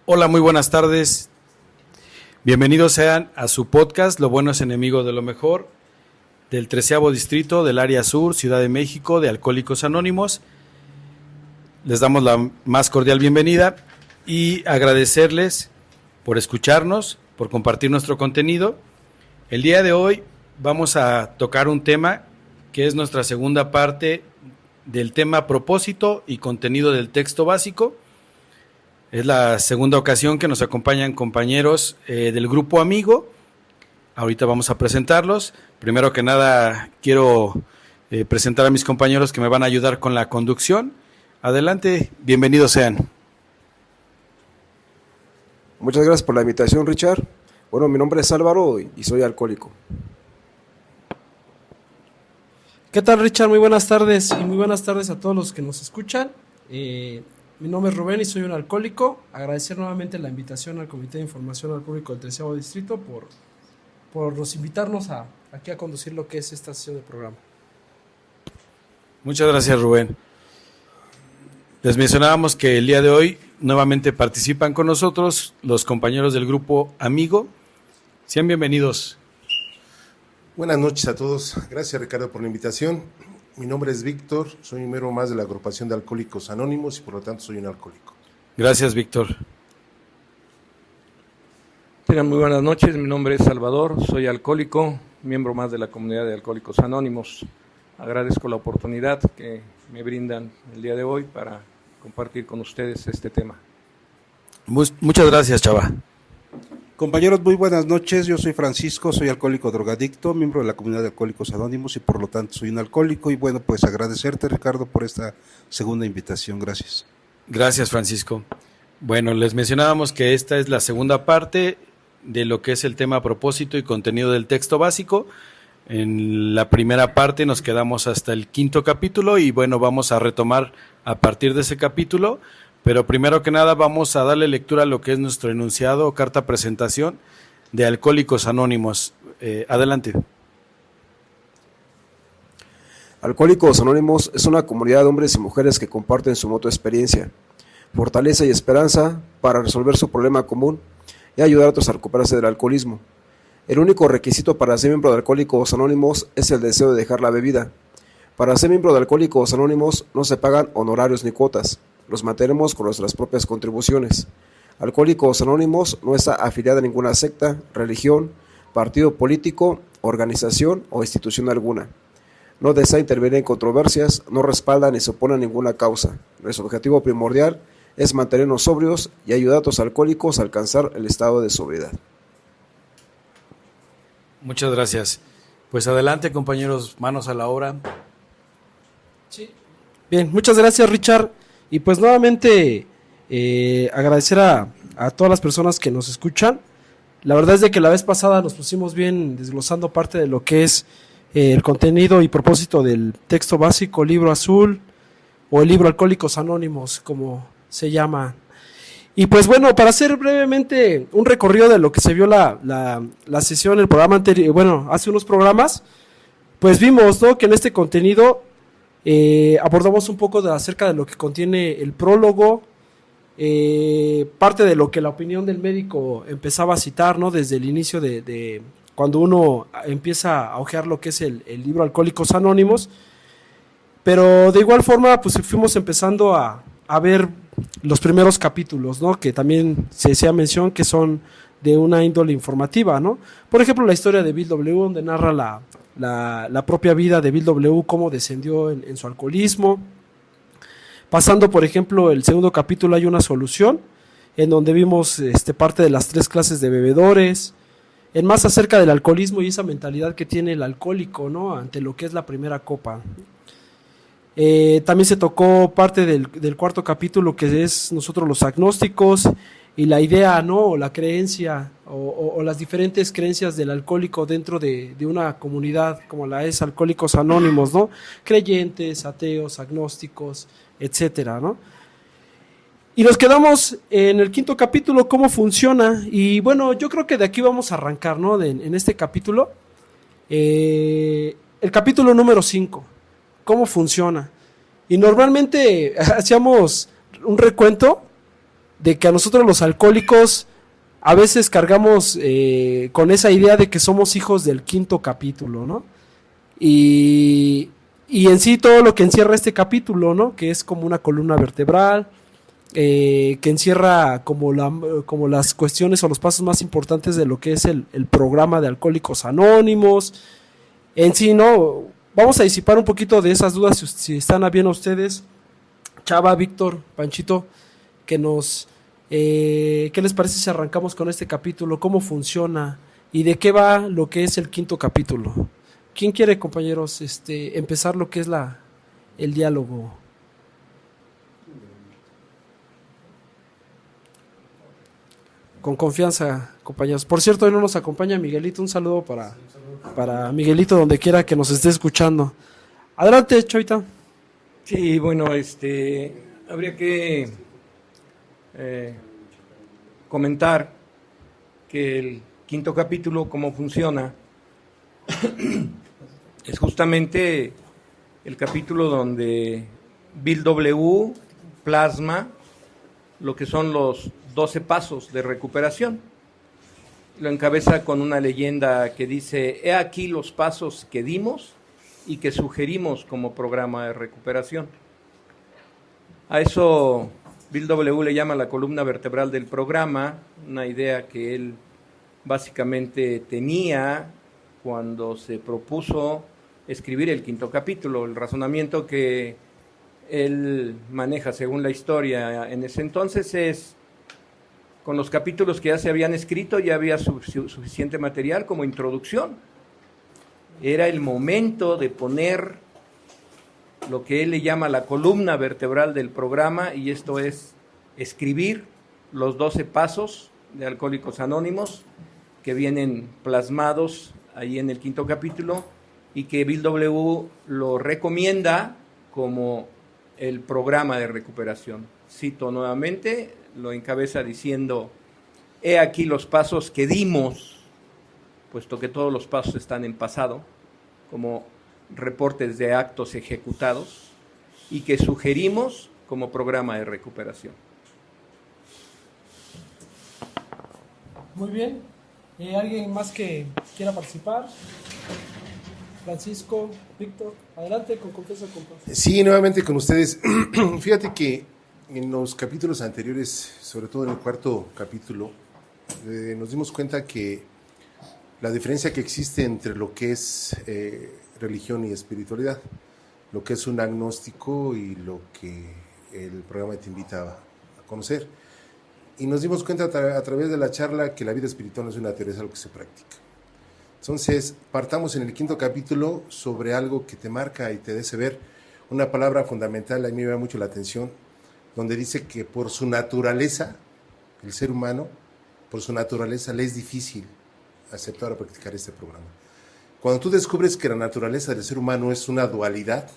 Hola, muy buenas tardes. Bienvenidos sean a su podcast Lo bueno es enemigo de lo mejor, del 13º Distrito del Área Sur, Ciudad de México, de Alcohólicos Anónimos. Les damos la más cordial bienvenida y agradecerles por escucharnos, por compartir nuestro contenido. El día de hoy vamos a tocar un tema que es nuestra segunda parte del tema propósito y contenido del texto básico. Es la segunda ocasión que nos acompañan compañeros del grupo Amigo. Ahorita vamos a presentarlos. Primero que nada, quiero presentar a mis compañeros que me van a ayudar con la conducción. Adelante, bienvenidos sean. Muchas gracias por la invitación, Richard. Bueno, mi nombre es Álvaro y soy alcohólico. ¿Qué tal, Richard? Muy buenas tardes y muy buenas tardes a todos los que nos escuchan. Mi nombre es Rubén y soy un alcohólico. Agradecer nuevamente la invitación al Comité de Información al Público del 13º Distrito por nos invitarnos aquí a conducir lo que es esta sesión de programa. Muchas gracias, Rubén. Les mencionábamos que el día de hoy nuevamente participan con nosotros los compañeros del grupo Amigo. Sean bienvenidos. Buenas noches a todos. Gracias, Ricardo, por la invitación. Mi nombre es Víctor, soy un miembro más de la agrupación de Alcohólicos Anónimos y por lo tanto soy un alcohólico. Gracias, Víctor. Tengan muy buenas noches, mi nombre es Salvador, soy alcohólico, miembro más de la comunidad de Alcohólicos Anónimos. Agradezco la oportunidad que me brindan el día de hoy para compartir con ustedes este tema. Muchas gracias, Chava. Compañeros, muy buenas noches. Yo soy Francisco, soy alcohólico drogadicto, miembro de la comunidad de Alcohólicos Anónimos y por lo tanto soy un alcohólico. Y bueno, pues agradecerte, Ricardo, por esta segunda invitación. Gracias. Gracias, Francisco. Bueno, les mencionábamos que esta es la segunda parte de lo que es el tema propósito y contenido del texto básico. En la primera parte nos quedamos hasta el 5º capítulo y bueno, vamos a retomar a partir de ese capítulo. Pero primero que nada vamos a darle lectura a lo que es nuestro enunciado o carta presentación de Alcohólicos Anónimos. Adelante. Alcohólicos Anónimos es una comunidad de hombres y mujeres que comparten su mutua experiencia, fortaleza y esperanza para resolver su problema común y ayudar a otros a recuperarse del alcoholismo. El único requisito para ser miembro de Alcohólicos Anónimos es el deseo de dejar la bebida. Para ser miembro de Alcohólicos Anónimos no se pagan honorarios ni cuotas. Los mantenemos con nuestras propias contribuciones. Alcohólicos Anónimos no está afiliada a ninguna secta, religión, partido político, organización o institución alguna. No desea intervenir en controversias, no respalda ni se opone a ninguna causa. Nuestro objetivo primordial es mantenernos sobrios y ayudar a otros alcohólicos a alcanzar el estado de sobriedad. Muchas gracias. Pues adelante, compañeros, manos a la obra. Sí. Bien, muchas gracias, Richard. Y pues nuevamente agradecer a todas las personas que nos escuchan. La verdad es de que la vez pasada nos pusimos bien desglosando parte de lo que es el contenido y propósito del texto básico, libro azul o el libro Alcohólicos Anónimos, como se llama. Y pues bueno, para hacer brevemente un recorrido de lo que se vio la sesión, el programa anterior, bueno, hace unos programas, pues vimos, ¿no?, que en este contenido abordamos un poco acerca de lo que contiene el prólogo, parte de lo que la opinión del médico empezaba a citar, ¿no?, desde el inicio de cuando uno empieza a hojear lo que es el libro Alcohólicos Anónimos, pero de igual forma pues fuimos empezando a ver los primeros capítulos, ¿no?, que también se hacía mención que son de una índole informativa, ¿no? Por ejemplo, la historia de Bill W., donde narra la propia vida de Bill W., cómo descendió en su alcoholismo. Pasando, por ejemplo, el segundo capítulo hay una solución, en donde vimos parte de las 3 clases de bebedores, en más acerca del alcoholismo y esa mentalidad que tiene el alcohólico, ¿no?, ante lo que es la primera copa. También se tocó parte del cuarto capítulo, que es nosotros los agnósticos y la idea, ¿no?, o la creencia o las diferentes creencias del alcohólico dentro de una comunidad como la es Alcohólicos Anónimos, ¿no?, creyentes, ateos, agnósticos, etcétera, ¿no? Y nos quedamos en el 5º capítulo, cómo funciona. Y bueno, yo creo que de aquí vamos a arrancar, ¿no?, en este capítulo. El capítulo número 5, cómo funciona. Y normalmente hacíamos un recuento de que a nosotros los alcohólicos a veces cargamos con esa idea de que somos hijos del quinto capítulo, ¿no? Y en sí todo lo que encierra este capítulo, ¿no? Que es como una columna vertebral, que encierra como las cuestiones o los pasos más importantes de lo que es el programa de Alcohólicos Anónimos. En sí, ¿no? Vamos a disipar un poquito de esas dudas si están a bien a ustedes. Chava, Víctor, Panchito, ¿qué les parece si arrancamos con este capítulo? ¿Cómo funciona? ¿Y de qué va lo que es el quinto capítulo? ¿Quién quiere, compañeros, empezar lo que es el diálogo? Con confianza, compañeros. Por cierto, hoy no nos acompaña Miguelito. Un saludo para Miguelito, donde quiera que nos esté escuchando. Adelante, Chavita. Sí, bueno, habría que comentar que el quinto capítulo, cómo funciona, es justamente el capítulo donde Bill W. plasma lo que son los 12 pasos de recuperación. Lo encabeza con una leyenda que dice: he aquí los pasos que dimos y que sugerimos como programa de recuperación. A eso Bill W. le llama la columna vertebral del programa, una idea que él básicamente tenía cuando se propuso escribir el quinto capítulo. El razonamiento que él maneja según la historia en ese entonces es: con los capítulos que ya se habían escrito ya había suficiente material como introducción. Era el momento de poner lo que él le llama la columna vertebral del programa, y esto es escribir los 12 pasos de Alcohólicos Anónimos que vienen plasmados ahí en el quinto capítulo y que Bill W. lo recomienda como el programa de recuperación. Cito nuevamente, lo encabeza diciendo: he aquí los pasos que dimos, puesto que todos los pasos están en pasado, como reportes de actos ejecutados, y que sugerimos como programa de recuperación. Muy bien. ¿Alguien más que quiera participar? Francisco, Víctor, adelante, con confianza, compa. Sí, nuevamente con ustedes. Fíjate que en los capítulos anteriores, sobre todo en el cuarto capítulo, nos dimos cuenta que la diferencia que existe entre lo que es religión y espiritualidad, lo que es un agnóstico y lo que el programa te invita a conocer. Y nos dimos cuenta a través de la charla que la vida espiritual no es una teoría, es algo que se practica. Entonces, partamos en el quinto capítulo sobre algo que te marca y te hace ver una palabra fundamental. A mí me llama mucho la atención, donde dice que por su naturaleza, el ser humano, por su naturaleza le es difícil aceptar o practicar este programa. Cuando tú descubres que la naturaleza del ser humano es una dualidad,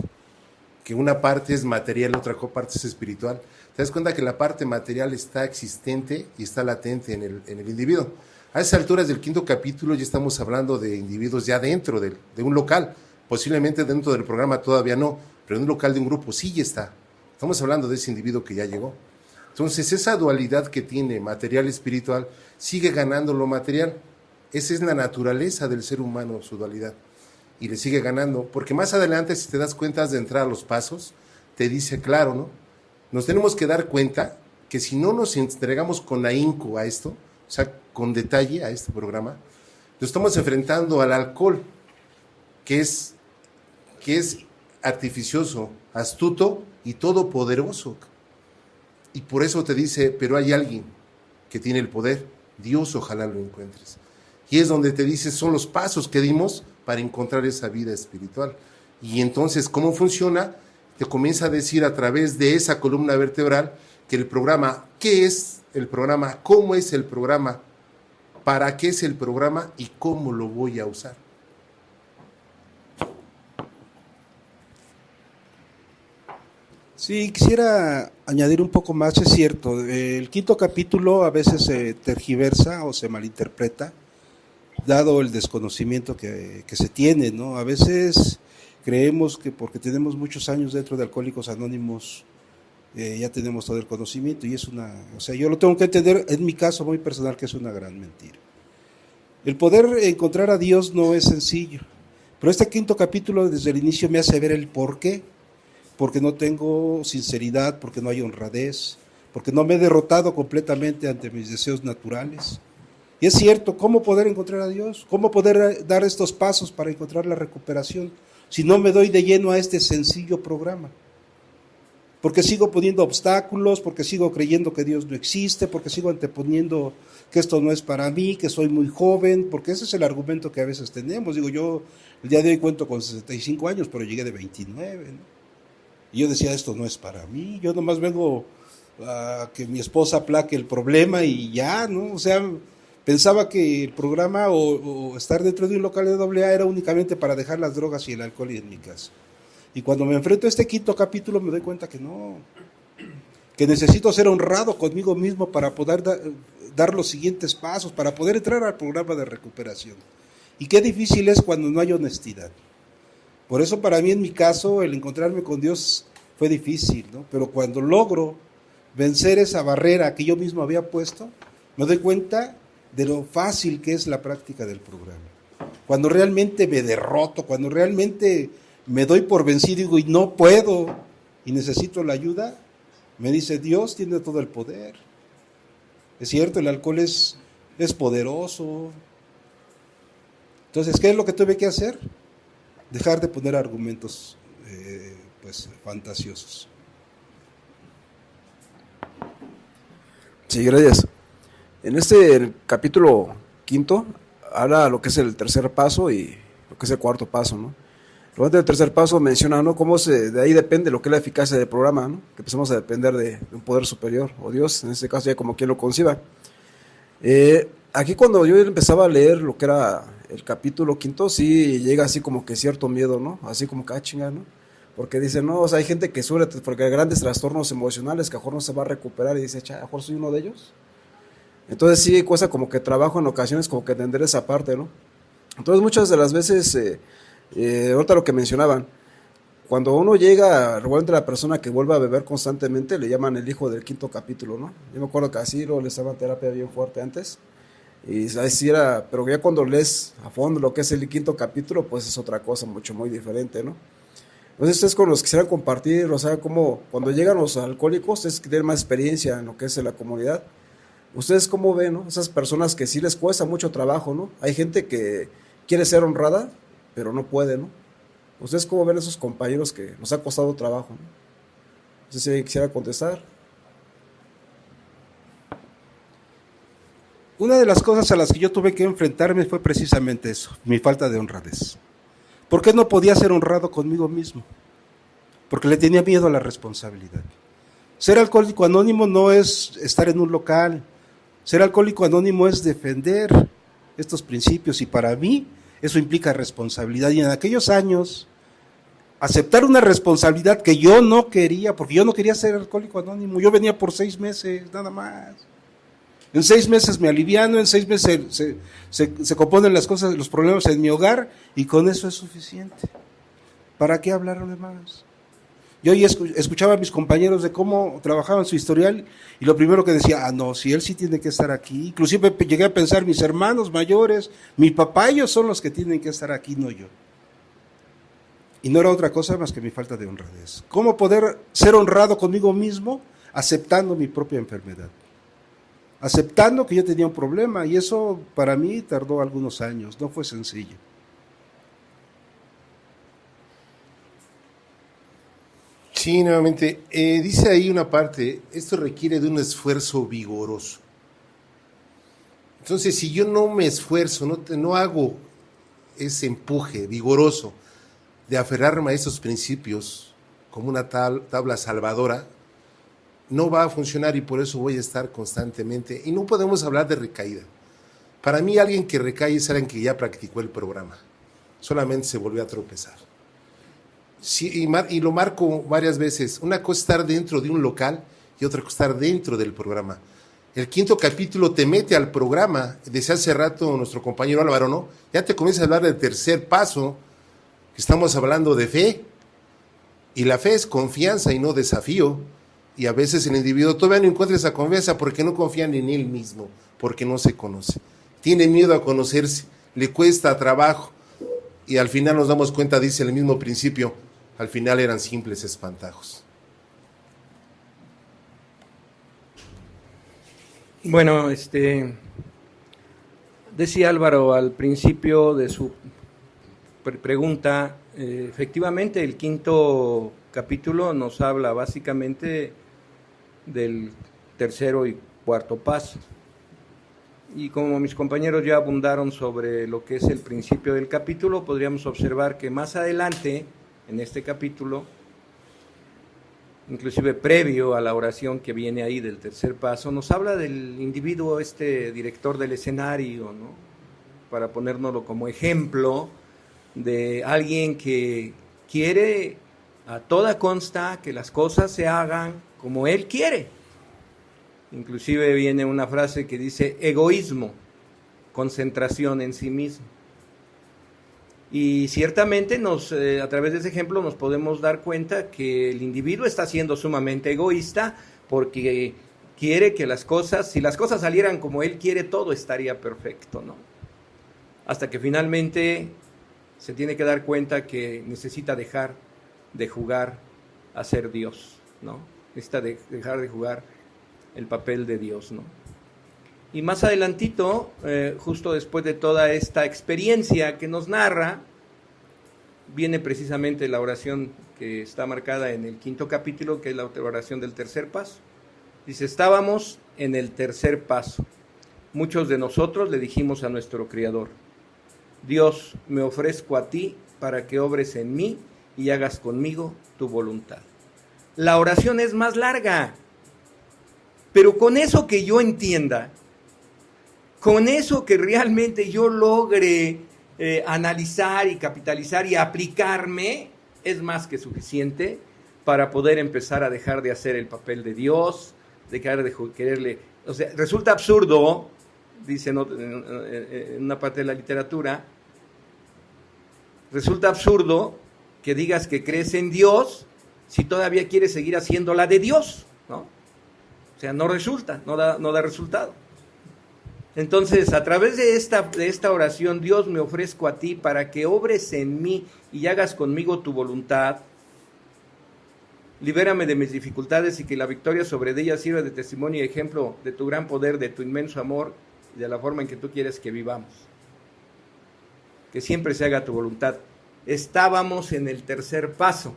que una parte es material, otra parte es espiritual, te das cuenta que la parte material está existente y está latente en el individuo. A esas alturas del quinto capítulo ya estamos hablando de individuos ya dentro de un local, posiblemente dentro del programa todavía no, pero en un local de un grupo sí ya está. Estamos hablando de ese individuo que ya llegó. Entonces esa dualidad que tiene material y espiritual sigue ganando lo material. Esa es la naturaleza del ser humano, su dualidad. Y le sigue ganando, porque más adelante, si te das cuenta de entrar a los pasos, te dice claro, ¿no? Nos tenemos que dar cuenta que si no nos entregamos con ahínco a esto, o sea, con detalle a este programa, nos estamos enfrentando al alcohol, que es artificioso, astuto y todopoderoso. Y por eso te dice, pero hay alguien que tiene el poder, Dios, ojalá lo encuentres. Y es donde te dice, son los pasos que dimos para encontrar esa vida espiritual. Y entonces, ¿cómo funciona? Te comienza a decir a través de esa columna vertebral que el programa, ¿qué es el programa? ¿Cómo es el programa? ¿Para qué es el programa? ¿Y cómo lo voy a usar? Sí, quisiera añadir un poco más, es cierto, el quinto capítulo a veces se tergiversa o se malinterpreta, dado el desconocimiento que se tiene, ¿no? A veces creemos que porque tenemos muchos años dentro de Alcohólicos Anónimos ya tenemos todo el conocimiento y es o sea, yo lo tengo que entender en mi caso muy personal que es una gran mentira. El poder encontrar a Dios no es sencillo, pero este quinto capítulo desde el inicio me hace ver el por qué, porque no tengo sinceridad, porque no hay honradez, porque no me he derrotado completamente ante mis deseos naturales. Y es cierto, ¿cómo poder encontrar a Dios? ¿Cómo poder dar estos pasos para encontrar la recuperación si no me doy de lleno a este sencillo programa? Porque sigo poniendo obstáculos, porque sigo creyendo que Dios no existe, porque sigo anteponiendo que esto no es para mí, que soy muy joven, porque ese es el argumento que a veces tenemos. Digo, yo el día de hoy cuento con 65 años, pero llegué de 29, ¿no? Y yo decía, esto no es para mí, yo nomás vengo a que mi esposa aplaque el problema y ya, ¿no? O sea, pensaba que el programa o estar dentro de un local de AA era únicamente para dejar las drogas y el alcohol y en mi casa. Y cuando me enfrento a este quinto capítulo me doy cuenta que no, que necesito ser honrado conmigo mismo para poder dar los siguientes pasos, para poder entrar al programa de recuperación. Y qué difícil es cuando no hay honestidad. Por eso para mí en mi caso el encontrarme con Dios fue difícil, ¿no? Pero cuando logro vencer esa barrera que yo mismo había puesto, me doy cuenta de lo fácil que es la práctica del programa. Cuando realmente me derroto, cuando realmente me doy por vencido y digo, y no puedo, y necesito la ayuda, me dice, Dios tiene todo el poder. Es cierto, el alcohol es poderoso. Entonces, ¿qué es lo que tuve que hacer? Dejar de poner argumentos fantasiosos. Sí, gracias. En este capítulo quinto habla lo que es el tercer paso y lo que es el cuarto paso, ¿no? Luego del tercer paso menciona, ¿no?, cómo de ahí depende lo que es la eficacia del programa, ¿no? Que empezamos a depender de un poder superior, o Dios, en este caso ya como quien lo conciba. Aquí cuando yo empezaba a leer lo que era el capítulo quinto, sí llega así como que cierto miedo, ¿no? Así como que, chinga, ¿no? Porque dice, no, o sea, hay gente que sufre porque grandes trastornos emocionales, que a lo mejor no se va a recuperar, y dice, a lo mejor soy uno de ellos. Entonces sí, cuesta como que trabajo en ocasiones como que entender esa parte, ¿no? Entonces muchas de las veces, ahorita lo que mencionaban, cuando uno llega, realmente la persona que vuelve a beber constantemente, le llaman el hijo del quinto capítulo, ¿no? Yo me acuerdo que así le estaban terapia bien fuerte antes, y así era, pero ya cuando lees a fondo lo que es el quinto capítulo, pues es otra cosa mucho, muy diferente, ¿no? Entonces ustedes con los que quisieran compartir, o sea, como cuando llegan los alcohólicos, ustedes que tienen más experiencia en lo que es en la comunidad, ¿ustedes cómo ven, no? Esas personas que sí les cuesta mucho trabajo, ¿no? Hay gente que quiere ser honrada, pero no puede, ¿no? ¿Ustedes cómo ven a esos compañeros que nos ha costado trabajo, ¿no? No sé si quisiera contestar. Una de las cosas a las que yo tuve que enfrentarme fue precisamente eso, mi falta de honradez. ¿Por qué no podía ser honrado conmigo mismo? Porque le tenía miedo a la responsabilidad. Ser alcohólico anónimo no es estar en un local. Ser alcohólico anónimo es defender estos principios y para mí eso implica responsabilidad. Y en aquellos años, aceptar una responsabilidad que yo no quería, porque yo no quería ser alcohólico anónimo, yo venía por 6 meses, nada más. En 6 meses me aliviano, en 6 meses se componen las cosas, los problemas en mi hogar y con eso es suficiente. ¿Para qué hablar lo demás? Yo escuchaba a mis compañeros de cómo trabajaban su historial y lo primero que decía, no, si él sí tiene que estar aquí. Inclusive llegué a pensar, mis hermanos mayores, mi papá, ellos son los que tienen que estar aquí, no yo. Y no era otra cosa más que mi falta de honradez. ¿Cómo poder ser honrado conmigo mismo aceptando mi propia enfermedad? Aceptando que yo tenía un problema y eso para mí tardó algunos años, no fue sencillo. Sí, nuevamente, dice ahí una parte, esto requiere de un esfuerzo vigoroso. Entonces, si yo no me esfuerzo, no hago ese empuje vigoroso de aferrarme a esos principios como una tabla salvadora, no va a funcionar y por eso voy a estar constantemente. Y no podemos hablar de recaída. Para mí, alguien que recae es alguien que ya practicó el programa, solamente se volvió a tropezar. Sí, y lo marco varias veces. Una cosa es estar dentro de un local y otra cosa es estar dentro del programa. El quinto capítulo te mete al programa. Decía hace rato nuestro compañero Álvaro, ¿no? Ya te comienza a hablar del tercer paso, que estamos hablando de fe. Y la fe es confianza y no desafío. Y a veces el individuo todavía no encuentra esa confianza porque no confían en él mismo, porque no se conoce. Tiene miedo a conocerse, le cuesta trabajo. Y al final nos damos cuenta, dice el mismo principio, al final eran simples espantajos. Bueno, decía Álvaro al principio de su pregunta, efectivamente el quinto capítulo nos habla básicamente del tercero y cuarto paso. Y como mis compañeros ya abundaron sobre lo que es el principio del capítulo, podríamos observar que más adelante, en este capítulo, inclusive previo a la oración que viene ahí del tercer paso, nos habla del individuo, director del escenario, ¿no? Para ponérnoslo como ejemplo de alguien que quiere a toda consta que las cosas se hagan como él quiere. Inclusive viene una frase que dice egoísmo, concentración en sí mismo. Y ciertamente a través de ese ejemplo nos podemos dar cuenta que el individuo está siendo sumamente egoísta porque quiere que si las cosas salieran como él quiere, todo estaría perfecto, ¿no? Hasta que finalmente se tiene que dar cuenta que necesita dejar de jugar a ser Dios, ¿no? Necesita dejar de jugar el papel de Dios, ¿no? Y más adelantito, justo después de toda esta experiencia que nos narra, viene precisamente la oración que está marcada en el quinto capítulo, que es la oración del tercer paso. Dice, estábamos en el tercer paso. Muchos de nosotros le dijimos a nuestro Creador, Dios, me ofrezco a ti para que obres en mí y hagas conmigo tu voluntad. La oración es más larga, pero con eso que yo entienda, con eso que realmente yo logre analizar y capitalizar y aplicarme, es más que suficiente para poder empezar a dejar de hacer el papel de Dios, dejar de quererle. O sea, resulta absurdo, dice en una parte de la literatura, resulta absurdo que digas que crees en Dios si todavía quieres seguir haciendo la de Dios, ¿no? O sea, no resulta, no da resultado. Entonces, a través de esta oración, Dios, me ofrezco a ti para que obres en mí y hagas conmigo tu voluntad. Libérame de mis dificultades y que la victoria sobre ellas sirva de testimonio y ejemplo de tu gran poder, de tu inmenso amor y de la forma en que tú quieres que vivamos. Que siempre se haga tu voluntad. Estábamos en el tercer paso.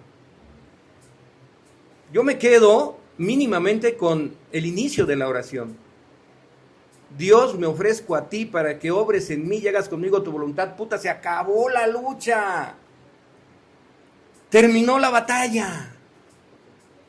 Yo me quedo mínimamente con el inicio de la oración. Dios, me ofrezco a ti para que obres en mí y hagas conmigo tu voluntad. Puta, se acabó la lucha. Terminó la batalla.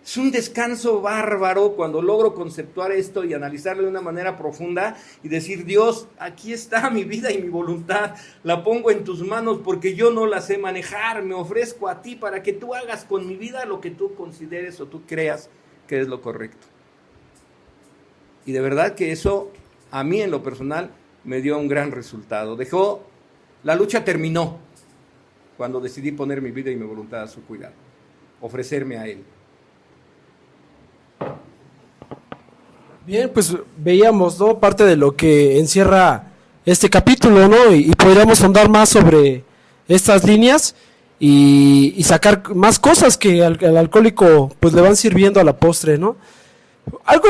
Es un descanso bárbaro cuando logro conceptuar esto y analizarlo de una manera profunda y decir, Dios, aquí está mi vida y mi voluntad, la pongo en tus manos porque yo no la sé manejar, me ofrezco a ti para que tú hagas con mi vida lo que tú consideres o tú creas que es lo correcto. Y de verdad que eso, a mí en lo personal, me dio un gran resultado. La lucha terminó cuando decidí poner mi vida y mi voluntad a su cuidado, ofrecerme a Él. Bien, pues veíamos, ¿no?, parte de lo que encierra este capítulo, ¿no? Y podríamos ahondar más sobre estas líneas y sacar más cosas que al alcohólico pues le van sirviendo a la postre, ¿no? Algo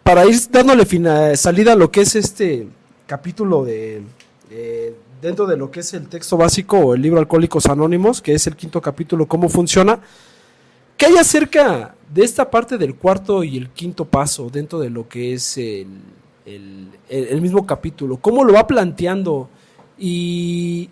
para ir dándole salida a lo que es este capítulo dentro de lo que es el texto básico o el libro Alcohólicos Anónimos, que es el quinto capítulo, cómo funciona. ¿Qué hay acerca de esta parte del cuarto y el quinto paso dentro de lo que es el mismo capítulo? ¿Cómo lo va planteando? Y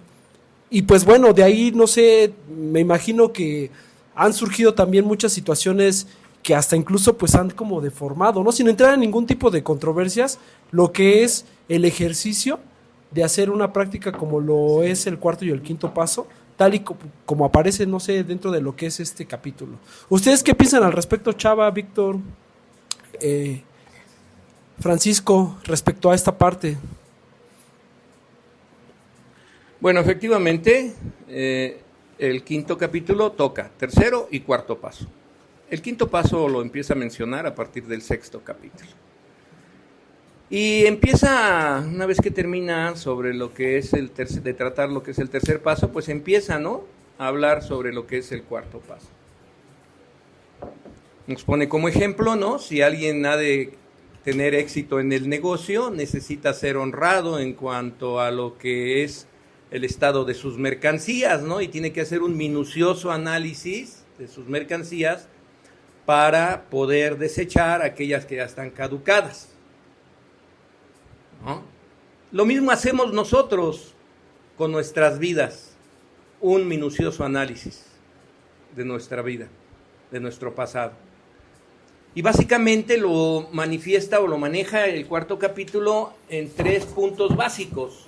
pues bueno, de ahí, no sé, me imagino que han surgido también muchas situaciones que hasta incluso pues han como deformado, ¿no? Sin entrar en ningún tipo de controversias, lo que es el ejercicio de hacer una práctica como lo es el cuarto y el quinto paso, tal y como aparece, no sé, dentro de lo que es este capítulo. ¿Ustedes qué piensan al respecto, Chava, Víctor, Francisco, respecto a esta parte? Bueno, efectivamente, el quinto capítulo toca tercero y cuarto paso. el quinto paso lo empieza a mencionar a partir del sexto capítulo. Y empieza, una vez que termina sobre lo que es de tratar lo que es el tercer paso, pues empieza, ¿no?, a hablar sobre lo que es el cuarto paso. Nos pone como ejemplo, ¿no?, si alguien ha de tener éxito en el negocio, necesita ser honrado en cuanto a lo que es el estado de sus mercancías, ¿no?, y tiene que hacer un minucioso análisis de sus mercancías para poder desechar aquellas que ya están caducadas, ¿no? Lo mismo hacemos nosotros con nuestras vidas, un minucioso análisis de nuestra vida, de nuestro pasado. Y básicamente lo manifiesta o lo maneja el cuarto capítulo en 3 puntos básicos.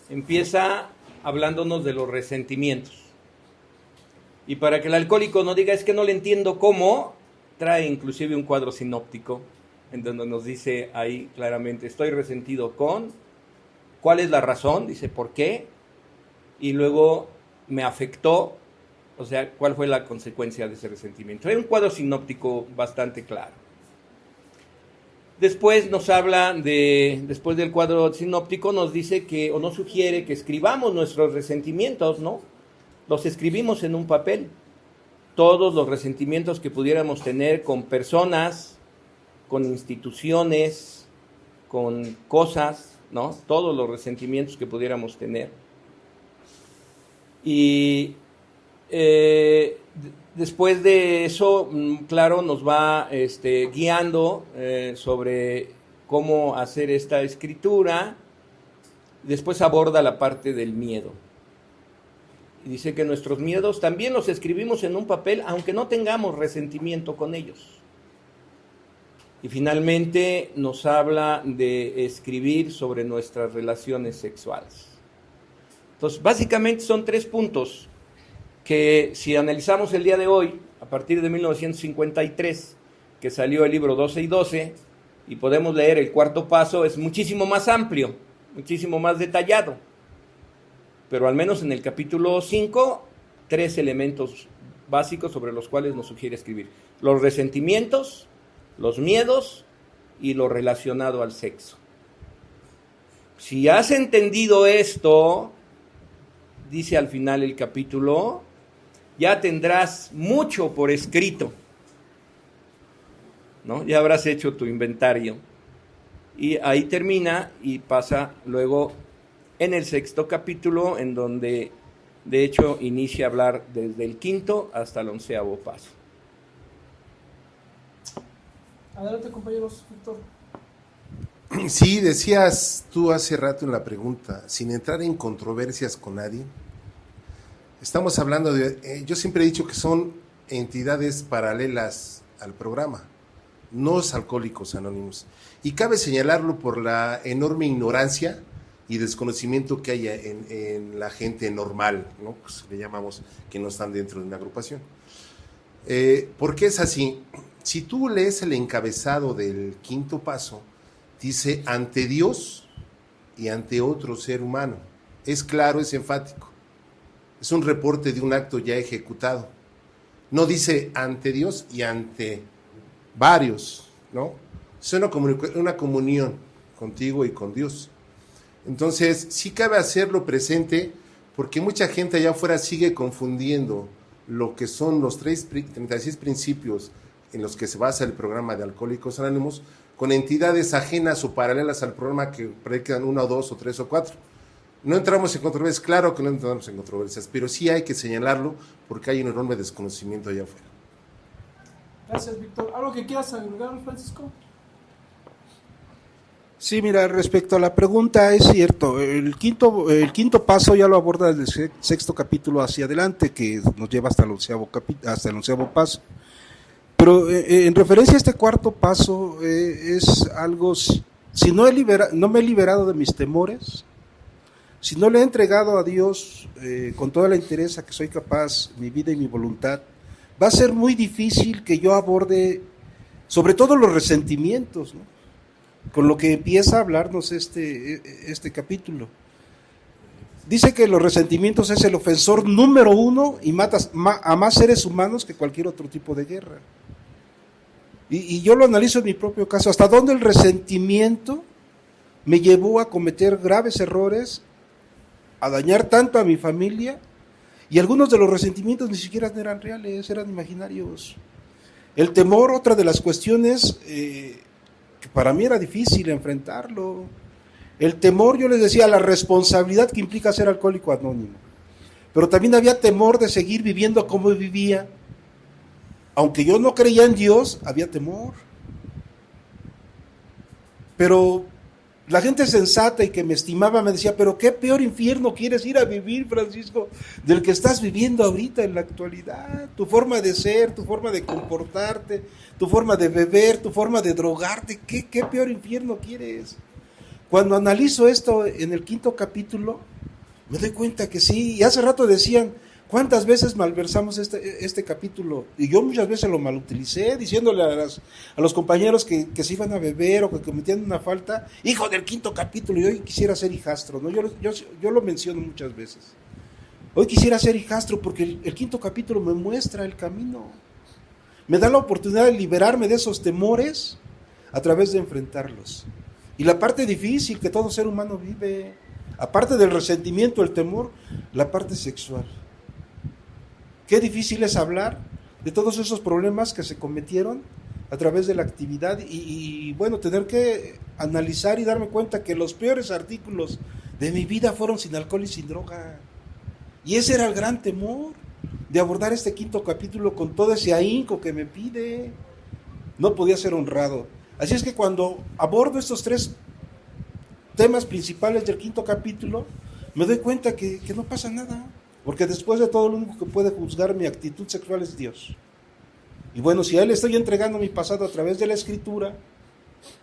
Empieza hablándonos de los resentimientos. Y para que el alcohólico no diga, es que no le entiendo cómo, trae inclusive un cuadro sinóptico en donde nos dice ahí claramente, estoy resentido con, ¿cuál es la razón? Dice, ¿por qué? Y luego me afectó, o sea, ¿cuál fue la consecuencia de ese resentimiento? Hay un cuadro sinóptico bastante claro. Después nos habla después del cuadro sinóptico, nos dice que, o nos sugiere que escribamos nuestros resentimientos, ¿no? Los escribimos en un papel. Todos los resentimientos que pudiéramos tener con personas, con instituciones, con cosas, ¿no? Todos los resentimientos que pudiéramos tener. Y después de eso, claro, nos va guiando sobre cómo hacer esta escritura. Después aborda la parte del miedo. Y dice que nuestros miedos también los escribimos en un papel, aunque no tengamos resentimiento con ellos. Y finalmente nos habla de escribir sobre nuestras relaciones sexuales. Entonces, básicamente son 3 puntos que si analizamos el día de hoy, a partir de 1953, que salió el libro 12 y 12, y podemos leer el cuarto paso, es muchísimo más amplio, muchísimo más detallado. Pero al menos en el capítulo 5, 3 elementos básicos sobre los cuales nos sugiere escribir. Los resentimientos, los miedos y lo relacionado al sexo. Si has entendido esto, dice al final el capítulo, ya tendrás mucho por escrito, ¿no? Ya habrás hecho tu inventario. Y ahí termina y pasa luego en el sexto capítulo, en donde de hecho inicia a hablar desde el quinto hasta el 11º paso. Adelante, compañeros. Víctor. Sí, decías tú hace rato en la pregunta, sin entrar en controversias con nadie, estamos hablando de, yo siempre he dicho que son entidades paralelas al programa, no es Alcohólicos Anónimos. Y cabe señalarlo por la enorme ignorancia y desconocimiento que hay en la gente normal, ¿no? Pues le llamamos que no están dentro de una agrupación. ¿Por qué es así? Si tú lees el encabezado del quinto paso, dice ante Dios y ante otro ser humano. Es claro, es enfático. Es un reporte de un acto ya ejecutado. No dice ante Dios y ante varios, ¿no? Es una comunión contigo y con Dios. Entonces, sí cabe hacerlo presente porque mucha gente allá afuera sigue confundiendo lo que son los 36 principios en los que se basa el programa de Alcohólicos Anónimos con entidades ajenas o paralelas al programa que predican 1 o 2 o 3 o 4. No entramos en controversias, claro que no entramos en controversias, pero sí hay que señalarlo porque hay un enorme desconocimiento allá afuera. Gracias, Víctor. ¿Algo que quieras agregar, Francisco? Sí, mira, respecto a la pregunta, es cierto, el quinto paso ya lo aborda desde el sexto capítulo hacia adelante, que nos lleva hasta el 11º paso. Pero en referencia a este cuarto paso, es algo, si no me he liberado de mis temores, si no le he entregado a Dios con toda la entereza que soy capaz, mi vida y mi voluntad, va a ser muy difícil que yo aborde, sobre todo los resentimientos, ¿no? Con lo que empieza a hablarnos este capítulo. dice que los resentimientos es el ofensor número uno y mata a más seres humanos que cualquier otro tipo de guerra. Y yo lo analizo en mi propio caso, hasta dónde el resentimiento me llevó a cometer graves errores, a dañar tanto a mi familia, y algunos de los resentimientos ni siquiera eran reales, eran imaginarios. El temor, otra de las cuestiones que para mí era difícil enfrentarlo. El temor, yo les decía, la responsabilidad que implica ser alcohólico anónimo. Pero también había temor de seguir viviendo como vivía. Aunque yo no creía en Dios, había temor. Pero la gente sensata y que me estimaba me decía, pero qué peor infierno quieres ir a vivir, Francisco, del que estás viviendo ahorita en la actualidad. Tu forma de ser, tu forma de comportarte, tu forma de beber, tu forma de drogarte, ¿qué peor infierno quieres? Cuando analizo esto en el 5º capítulo, me doy cuenta que sí. Y hace rato decían, ¿cuántas veces malversamos este capítulo? Y yo muchas veces lo malutilicé, diciéndole a los compañeros que se iban a beber o que cometían una falta, hijo del 5º capítulo, y hoy quisiera ser hijastro, ¿no? Yo lo menciono muchas veces. Hoy quisiera ser hijastro porque el 5º capítulo me muestra el camino. Me da la oportunidad de liberarme de esos temores a través de enfrentarlos. Y la parte difícil que todo ser humano vive, aparte del resentimiento, el temor, la parte sexual. Qué difícil es hablar de todos esos problemas que se cometieron a través de la actividad y bueno, tener que analizar y darme cuenta que los peores artículos de mi vida fueron sin alcohol y sin droga. Y ese era el gran temor de abordar este 5º capítulo con todo ese ahínco que me pide. No podía ser honrado. Así es que cuando abordo estos 3 temas principales del 5º capítulo, me doy cuenta que no pasa nada. Porque después de todo, lo único que puede juzgar mi actitud sexual es Dios. Y bueno, si a Él estoy entregando mi pasado a través de la Escritura,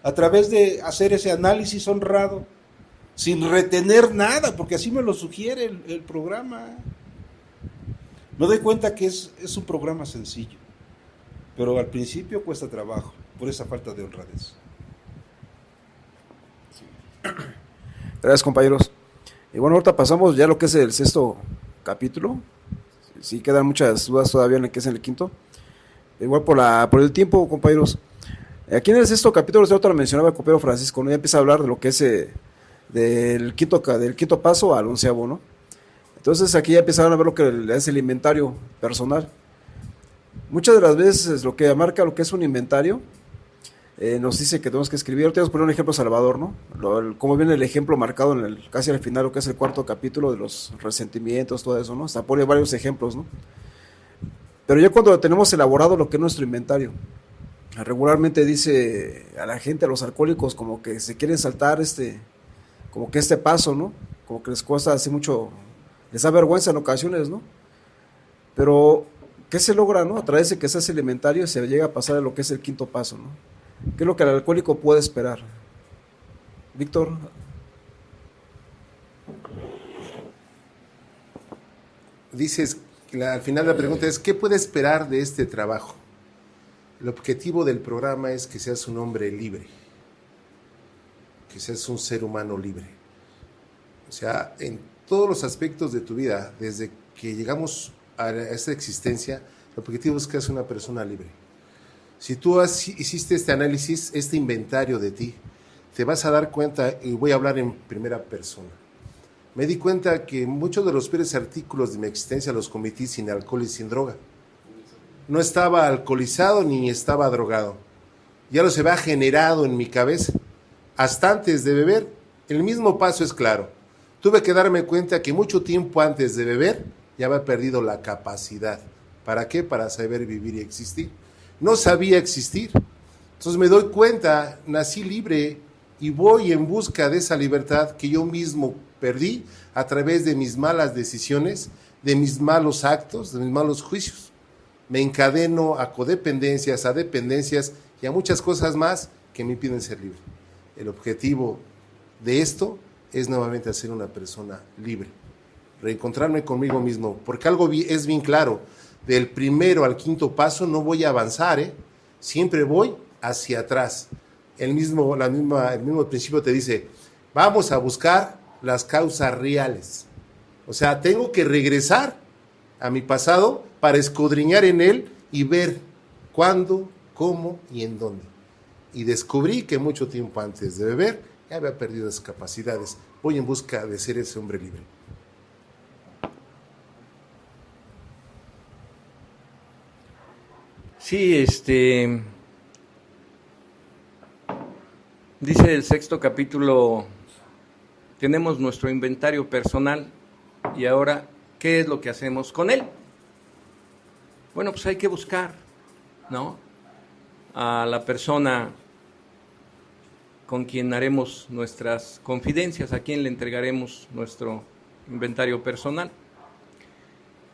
a través de hacer ese análisis honrado, sin retener nada, porque así me lo sugiere el programa, me doy cuenta que es un programa sencillo. Pero al principio cuesta trabajo, por esa falta de honradez. Gracias, compañeros. Y bueno, ahorita pasamos ya a lo que es el 6º capítulo. Sí quedan muchas dudas todavía en el que es en el 5º. Igual por el tiempo, compañeros. Aquí en el 6º capítulo, ya lo mencionaba el compañero Francisco, ¿no? Ya empieza a hablar de lo que es del quinto paso al 11º, ¿no? Entonces aquí ya empezaron a ver lo que es el inventario personal. Muchas de las veces lo que marca lo que es un inventario nos dice que tenemos que escribir. Ahorita vamos a poner un ejemplo Salvador, ¿no? Como viene el ejemplo marcado casi al final, lo que es el 4º capítulo de los resentimientos, todo eso, ¿no? Hasta pone varios ejemplos, ¿no? Pero ya cuando tenemos elaborado lo que es nuestro inventario, regularmente dice a la gente, a los alcohólicos, como que se quieren saltar como que este paso, ¿no? Como que les cuesta así mucho, les da vergüenza en ocasiones, ¿no? Pero, ¿qué se logra, no? A través de que se hace el inventario se llega a pasar a lo que es el 5º paso, ¿no? ¿Qué es lo que el alcohólico puede esperar? Víctor. Dices, al final la pregunta es, ¿qué puede esperar de este trabajo? El objetivo del programa es que seas un hombre libre, que seas un ser humano libre. O sea, en todos los aspectos de tu vida, desde que llegamos a esta existencia, el objetivo es que seas una persona libre. Si tú hiciste este análisis, este inventario de ti, te vas a dar cuenta, y voy a hablar en primera persona. Me di cuenta que muchos de los peores artículos de mi existencia los cometí sin alcohol y sin droga. No estaba alcoholizado ni estaba drogado. Ya los había generado en mi cabeza. Hasta antes de beber, el mismo paso es claro. Tuve que darme cuenta que mucho tiempo antes de beber ya había perdido la capacidad. ¿Para qué? Para saber vivir y existir. No sabía existir. Entonces me doy cuenta, nací libre y voy en busca de esa libertad que yo mismo perdí a través de mis malas decisiones, de mis malos actos, de mis malos juicios. Me encadeno a codependencias, a dependencias y a muchas cosas más que me impiden ser libre. El objetivo de esto es nuevamente ser una persona libre, reencontrarme conmigo mismo, porque algo es bien claro, del primero al 5º paso no voy a avanzar, siempre voy hacia atrás. El mismo principio te dice, vamos a buscar las causas reales, O sea, tengo que regresar a mi pasado para escudriñar en él y ver cuándo, cómo y en dónde. Y descubrí que mucho tiempo antes de beber ya había perdido esas capacidades. Voy en busca de ser ese hombre libre. Sí, dice el 6º capítulo, tenemos nuestro inventario personal y ahora, ¿qué es lo que hacemos con él? Bueno, pues hay que buscar, ¿no?, a la persona con quien haremos nuestras confidencias, a quien le entregaremos nuestro inventario personal.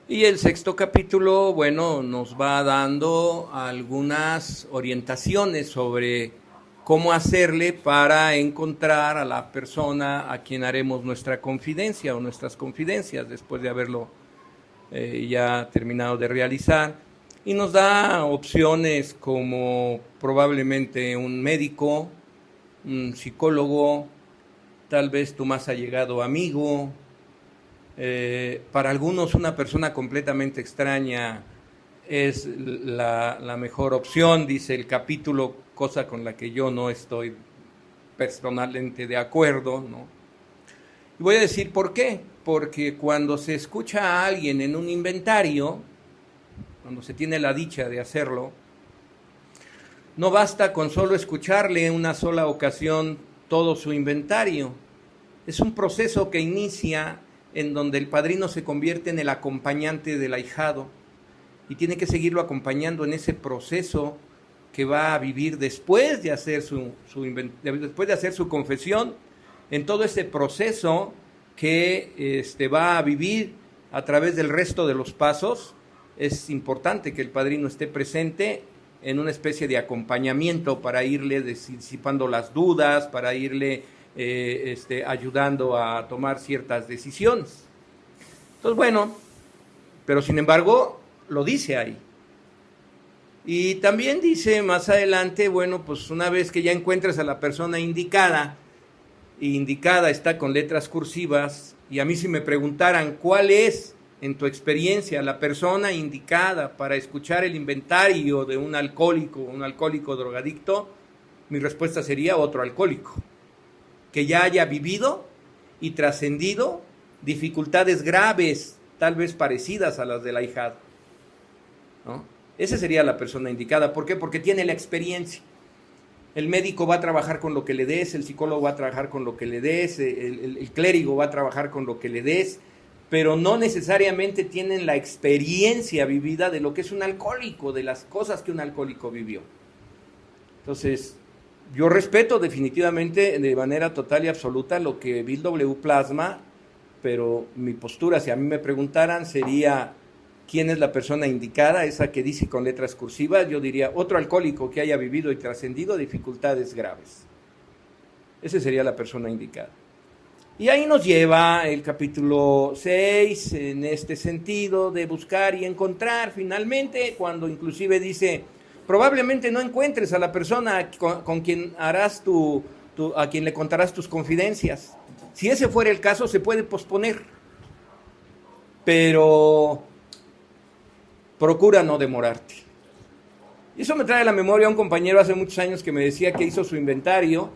Y el 6º capítulo, bueno, nos va dando algunas orientaciones sobre cómo hacerle para encontrar a la persona a quien haremos nuestra confidencia o nuestras confidencias después de haberlo ya terminado de realizar. Y nos da opciones como probablemente un médico, un psicólogo, tal vez tu más allegado amigo, para algunos una persona completamente extraña es la mejor opción, dice el capítulo, cosa con la que yo no estoy personalmente de acuerdo, ¿no? Y voy a decir por qué, porque cuando se escucha a alguien en un inventario, cuando se tiene la dicha de hacerlo, no basta con solo escucharle en una sola ocasión todo su inventario. Es un proceso que inicia en donde el padrino se convierte en el acompañante del ahijado y tiene que seguirlo acompañando en ese proceso que va a vivir después de hacer después de hacer su confesión, en todo ese proceso que va a vivir a través del resto de los pasos. Es importante que el padrino esté presente en una especie de acompañamiento para irle disipando las dudas, para irle ayudando a tomar ciertas decisiones. Entonces, bueno, pero sin embargo, lo dice ahí. Y también dice más adelante, bueno, pues una vez que ya encuentres a la persona indicada, y indicada está con letras cursivas, y a mí si me preguntaran cuál es, en tu experiencia, la persona indicada para escuchar el inventario de un alcohólico drogadicto, mi respuesta sería otro alcohólico, que ya haya vivido y trascendido dificultades graves, tal vez parecidas a las del ahijado, ¿no? Esa sería la persona indicada. ¿Por qué? Porque tiene la experiencia. El médico va a trabajar con lo que le des, el psicólogo va a trabajar con lo que le des, el clérigo va a trabajar con lo que le des, pero no necesariamente tienen la experiencia vivida de lo que es un alcohólico, de las cosas que un alcohólico vivió. Entonces, yo respeto definitivamente de manera total y absoluta lo que Bill W. plasma, pero mi postura, si a mí me preguntaran, sería quién es la persona indicada, esa que dice con letras cursivas. Yo diría otro alcohólico que haya vivido y trascendido dificultades graves. Esa sería la persona indicada. Y ahí nos lleva el capítulo 6 en este sentido de buscar y encontrar finalmente, cuando inclusive dice, probablemente no encuentres a la persona con quien harás a quien le contarás tus confidencias. Si ese fuera el caso, se puede posponer, pero procura no demorarte. Y eso me trae a la memoria a un compañero hace muchos años que me decía que hizo su inventario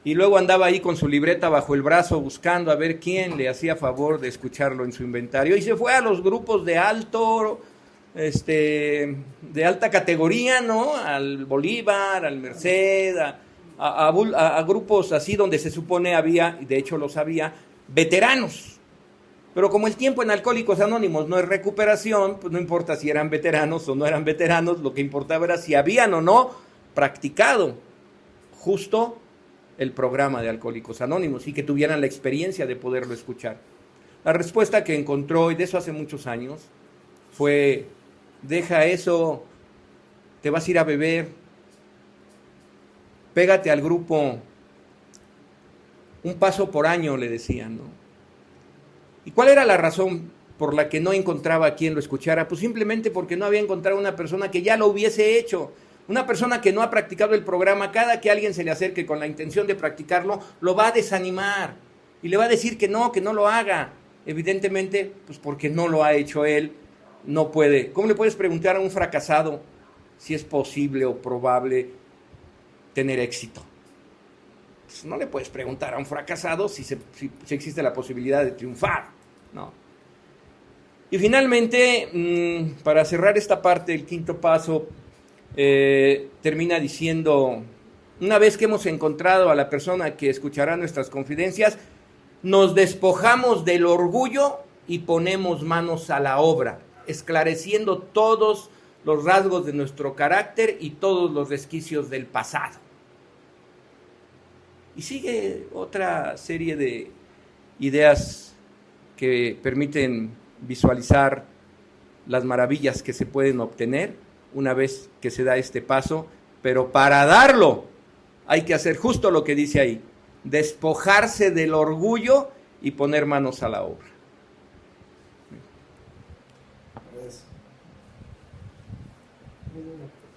y luego andaba ahí con su libreta bajo el brazo buscando a ver quién le hacía favor de escucharlo en su inventario, y se fue a los grupos de alta categoría, ¿no? Al Bolívar, al Merced, a grupos así donde se supone había, y de hecho los había, veteranos. Pero como el tiempo en Alcohólicos Anónimos no es recuperación, pues no importa si eran veteranos o no eran veteranos, lo que importaba era si habían o no practicado justo el programa de Alcohólicos Anónimos y que tuvieran la experiencia de poderlo escuchar. La respuesta que encontró, y de eso hace muchos años, fue: deja eso, te vas a ir a beber, pégate al grupo, un paso por año, le decían, ¿no? ¿Y cuál era la razón por la que no encontraba a quien lo escuchara? Pues simplemente porque no había encontrado una persona que ya lo hubiese hecho. Una persona que no ha practicado el programa, cada que alguien se le acerque con la intención de practicarlo, lo va a desanimar y le va a decir que no lo haga. Evidentemente, pues porque no lo ha hecho él, no puede. ¿Cómo le puedes preguntar a un fracasado si es posible o probable tener éxito? Pues no le puedes preguntar a un fracasado si existe la posibilidad de triunfar, ¿no? Y finalmente, para cerrar esta parte, el quinto paso termina diciendo: una vez que hemos encontrado a la persona que escuchará nuestras confidencias, nos despojamos del orgullo y ponemos manos a la obra, esclareciendo todos los rasgos de nuestro carácter y todos los resquicios del pasado. Y sigue otra serie de ideas que permiten visualizar las maravillas que se pueden obtener una vez que se da este paso, pero para darlo hay que hacer justo lo que dice ahí: despojarse del orgullo y poner manos a la obra.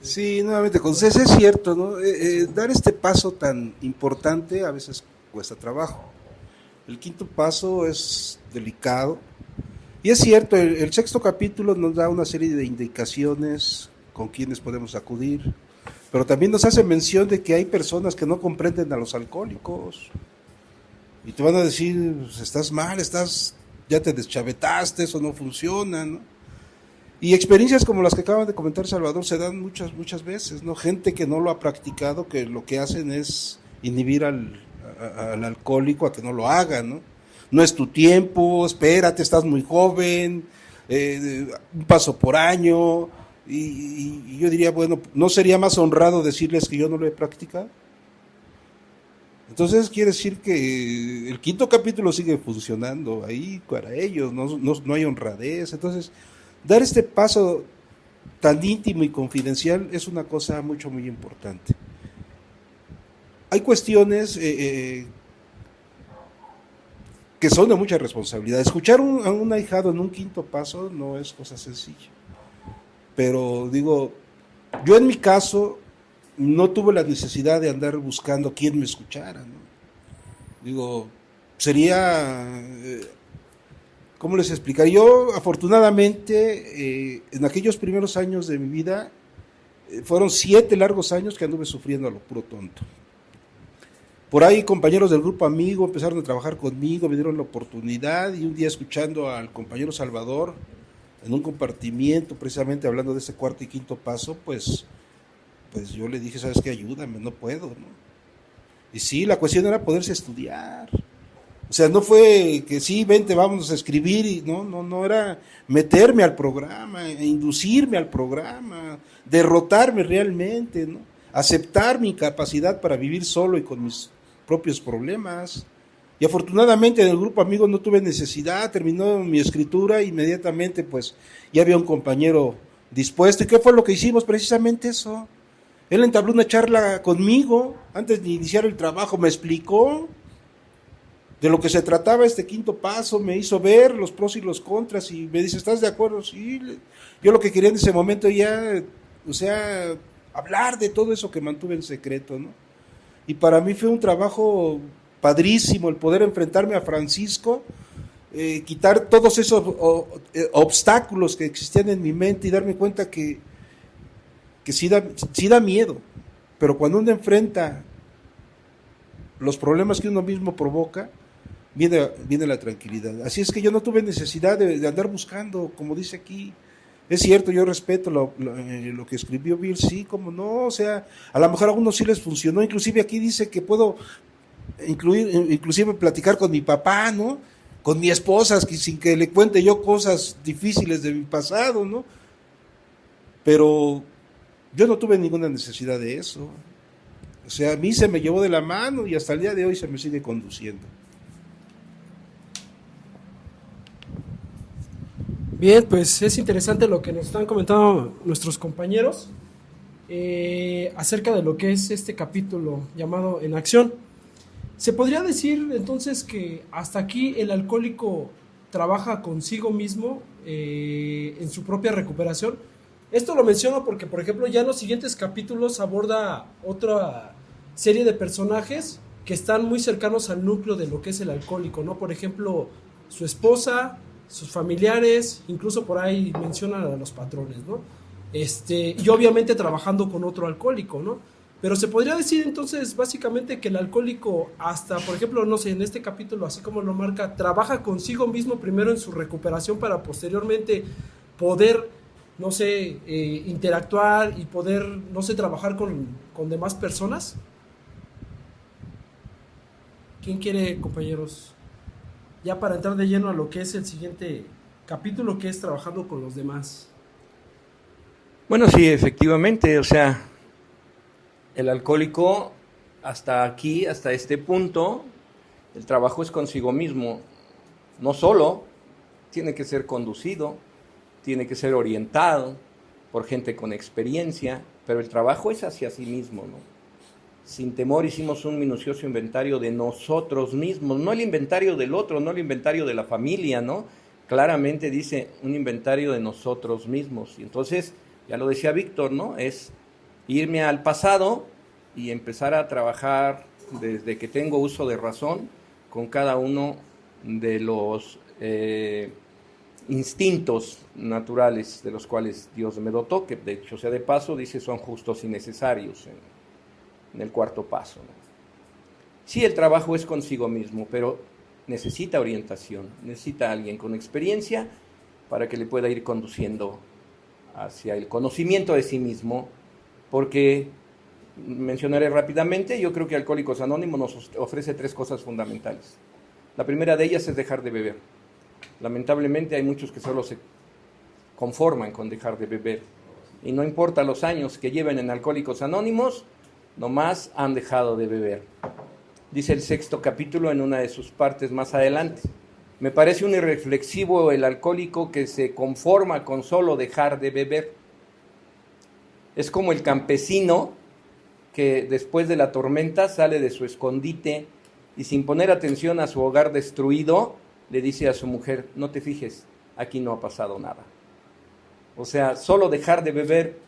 Sí, nuevamente, con César, es cierto, ¿no? Dar este paso tan importante a veces cuesta trabajo. El quinto paso es delicado. Y es cierto, el sexto capítulo nos da una serie de indicaciones con quienes podemos acudir, pero también nos hace mención de que hay personas que no comprenden a los alcohólicos y te van a decir: pues, estás mal, ya te deschavetaste, eso no funciona, ¿no? Y experiencias como las que acaban de comentar Salvador se dan muchas veces, ¿no? Gente que no lo ha practicado, que lo que hacen es inhibir al alcohólico a que no lo haga, ¿no? No es tu tiempo, espérate, estás muy joven, un paso por año. Y yo diría, bueno, ¿no sería más honrado decirles que yo no lo he practicado? Entonces quiere decir que el quinto capítulo sigue funcionando ahí para ellos, no hay honradez. Entonces, dar este paso tan íntimo y confidencial es una cosa muy importante. Hay cuestiones que son de mucha responsabilidad. Escuchar a un ahijado en un quinto paso no es cosa sencilla. Pero digo, yo en mi caso no tuve la necesidad de andar buscando quién me escuchara, ¿no? Digo, sería, ¿cómo les explicaría? Yo afortunadamente en aquellos primeros años de mi vida fueron 7 largos años que anduve sufriendo a lo puro tonto. Por ahí compañeros del grupo amigo empezaron a trabajar conmigo, me dieron la oportunidad, y un día escuchando al compañero Salvador en un compartimiento, precisamente hablando de ese cuarto y quinto paso, pues yo le dije: ¿sabes qué? Ayúdame, no puedo, ¿no? Y sí, la cuestión era poderse estudiar. O sea, no fue que sí, vente, vamos a escribir, y no era meterme al programa, inducirme al programa, derrotarme realmente, ¿no? Aceptar mi incapacidad para vivir solo y con mis propios problemas. Y afortunadamente en el grupo amigo no tuve necesidad, terminó mi escritura, inmediatamente pues ya había un compañero dispuesto. ¿Y qué fue lo que hicimos? Precisamente eso. Él entabló una charla conmigo antes de iniciar el trabajo, me explicó de lo que se trataba este quinto paso, me hizo ver los pros y los contras y me dice: ¿estás de acuerdo? Sí. Yo lo que quería en ese momento ya, o sea, hablar de todo eso que mantuve en secreto, ¿no? Y para mí fue un trabajo padrísimo el poder enfrentarme a Francisco, quitar todos esos obstáculos que existían en mi mente y darme cuenta que sí da miedo, pero cuando uno enfrenta los problemas que uno mismo provoca, viene la tranquilidad. Así es que yo no tuve necesidad de andar buscando, como dice aquí. Es cierto, yo respeto lo que escribió Bill, sí, como no, o sea, a lo mejor a algunos sí les funcionó, inclusive aquí dice que puedo inclusive platicar con mi papá, ¿no? Con mi esposa, sin que le cuente yo cosas difíciles de mi pasado, ¿no? Pero yo no tuve ninguna necesidad de eso. O sea, a mí se me llevó de la mano y hasta el día de hoy se me sigue conduciendo. Bien, pues es interesante lo que nos están comentando nuestros compañeros acerca de lo que es este capítulo llamado En Acción. ¿Se podría decir entonces que hasta aquí el alcohólico trabaja consigo mismo en su propia recuperación? Esto lo menciono porque, por ejemplo, ya en los siguientes capítulos aborda otra serie de personajes que están muy cercanos al núcleo de lo que es el alcohólico, ¿no? Por ejemplo, su esposa, sus familiares, incluso por ahí mencionan a los patrones, ¿no? Y obviamente trabajando con otro alcohólico, ¿no? Pero se podría decir entonces básicamente que el alcohólico hasta, por ejemplo, no sé, en este capítulo, así como lo marca, trabaja consigo mismo primero en su recuperación para posteriormente poder, no sé, interactuar y poder, no sé, trabajar con demás personas. ¿Quién quiere, compañeros? Ya para entrar de lleno a lo que es el siguiente capítulo, que es trabajando con los demás. Bueno, sí, efectivamente, o sea, el alcohólico hasta aquí, hasta este punto, el trabajo es consigo mismo. No solo, tiene que ser conducido, tiene que ser orientado por gente con experiencia, pero el trabajo es hacia sí mismo, ¿no? Sin temor hicimos un minucioso inventario de nosotros mismos, no el inventario del otro, no el inventario de la familia, ¿no? Claramente dice un inventario de nosotros mismos. Y entonces, ya lo decía Víctor, ¿no? Es irme al pasado y empezar a trabajar desde que tengo uso de razón con cada uno de los instintos naturales de los cuales Dios me dotó, que de hecho sea de paso, dice son justos y necesarios en el cuarto paso, ¿no? Sí, el trabajo es consigo mismo, pero necesita orientación, necesita alguien con experiencia para que le pueda ir conduciendo hacia el conocimiento de sí mismo, porque mencionaré rápidamente, yo creo que Alcohólicos Anónimos nos ofrece 3 cosas fundamentales. La primera de ellas es dejar de beber. Lamentablemente hay muchos que solo se conforman con dejar de beber, y no importa los años que lleven en Alcohólicos Anónimos, nomás han dejado de beber. Dice el 6º capítulo en una de sus partes más adelante: me parece un irreflexivo el alcohólico que se conforma con solo dejar de beber. Es como el campesino que después de la tormenta sale de su escondite y sin poner atención a su hogar destruido, le dice a su mujer: no te fijes, aquí no ha pasado nada. O sea, solo dejar de beber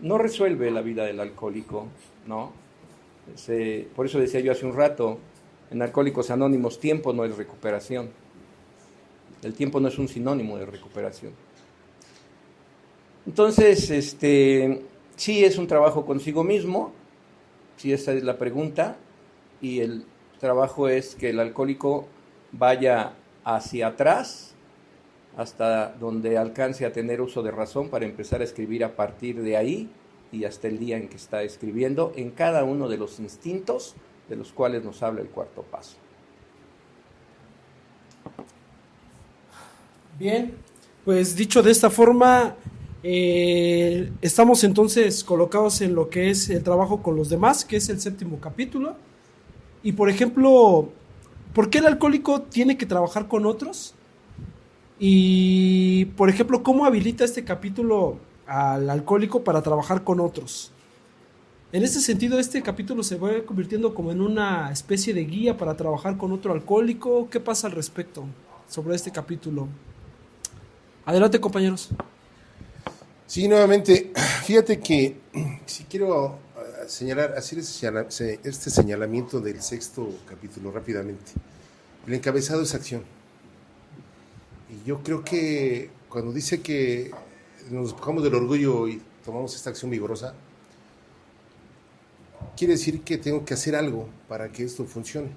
no resuelve la vida del alcohólico, ¿no? Por eso decía yo hace un rato, en Alcohólicos Anónimos, tiempo no es recuperación. El tiempo no es un sinónimo de recuperación. Entonces, sí es un trabajo consigo mismo, sí, esa es la pregunta, y el trabajo es que el alcohólico vaya hacia atrás, hasta donde alcance a tener uso de razón para empezar a escribir a partir de ahí y hasta el día en que está escribiendo en cada uno de los instintos de los cuales nos habla el cuarto paso. Bien, pues dicho de esta forma, estamos entonces colocados en lo que es el trabajo con los demás, que es el 7º capítulo. Y por ejemplo, ¿por qué el alcohólico tiene que trabajar con otros? Y por ejemplo, ¿cómo habilita este capítulo al alcohólico para trabajar con otros? En este sentido, este capítulo se va convirtiendo como en una especie de guía para trabajar con otro alcohólico. ¿Qué pasa al respecto sobre este capítulo? Adelante, compañeros. Sí, nuevamente, fíjate que si quiero hacer este señalamiento del 6º capítulo rápidamente. El encabezado es acción. Y yo creo que cuando dice que nos despojamos del orgullo y tomamos esta acción vigorosa, quiere decir que tengo que hacer algo para que esto funcione,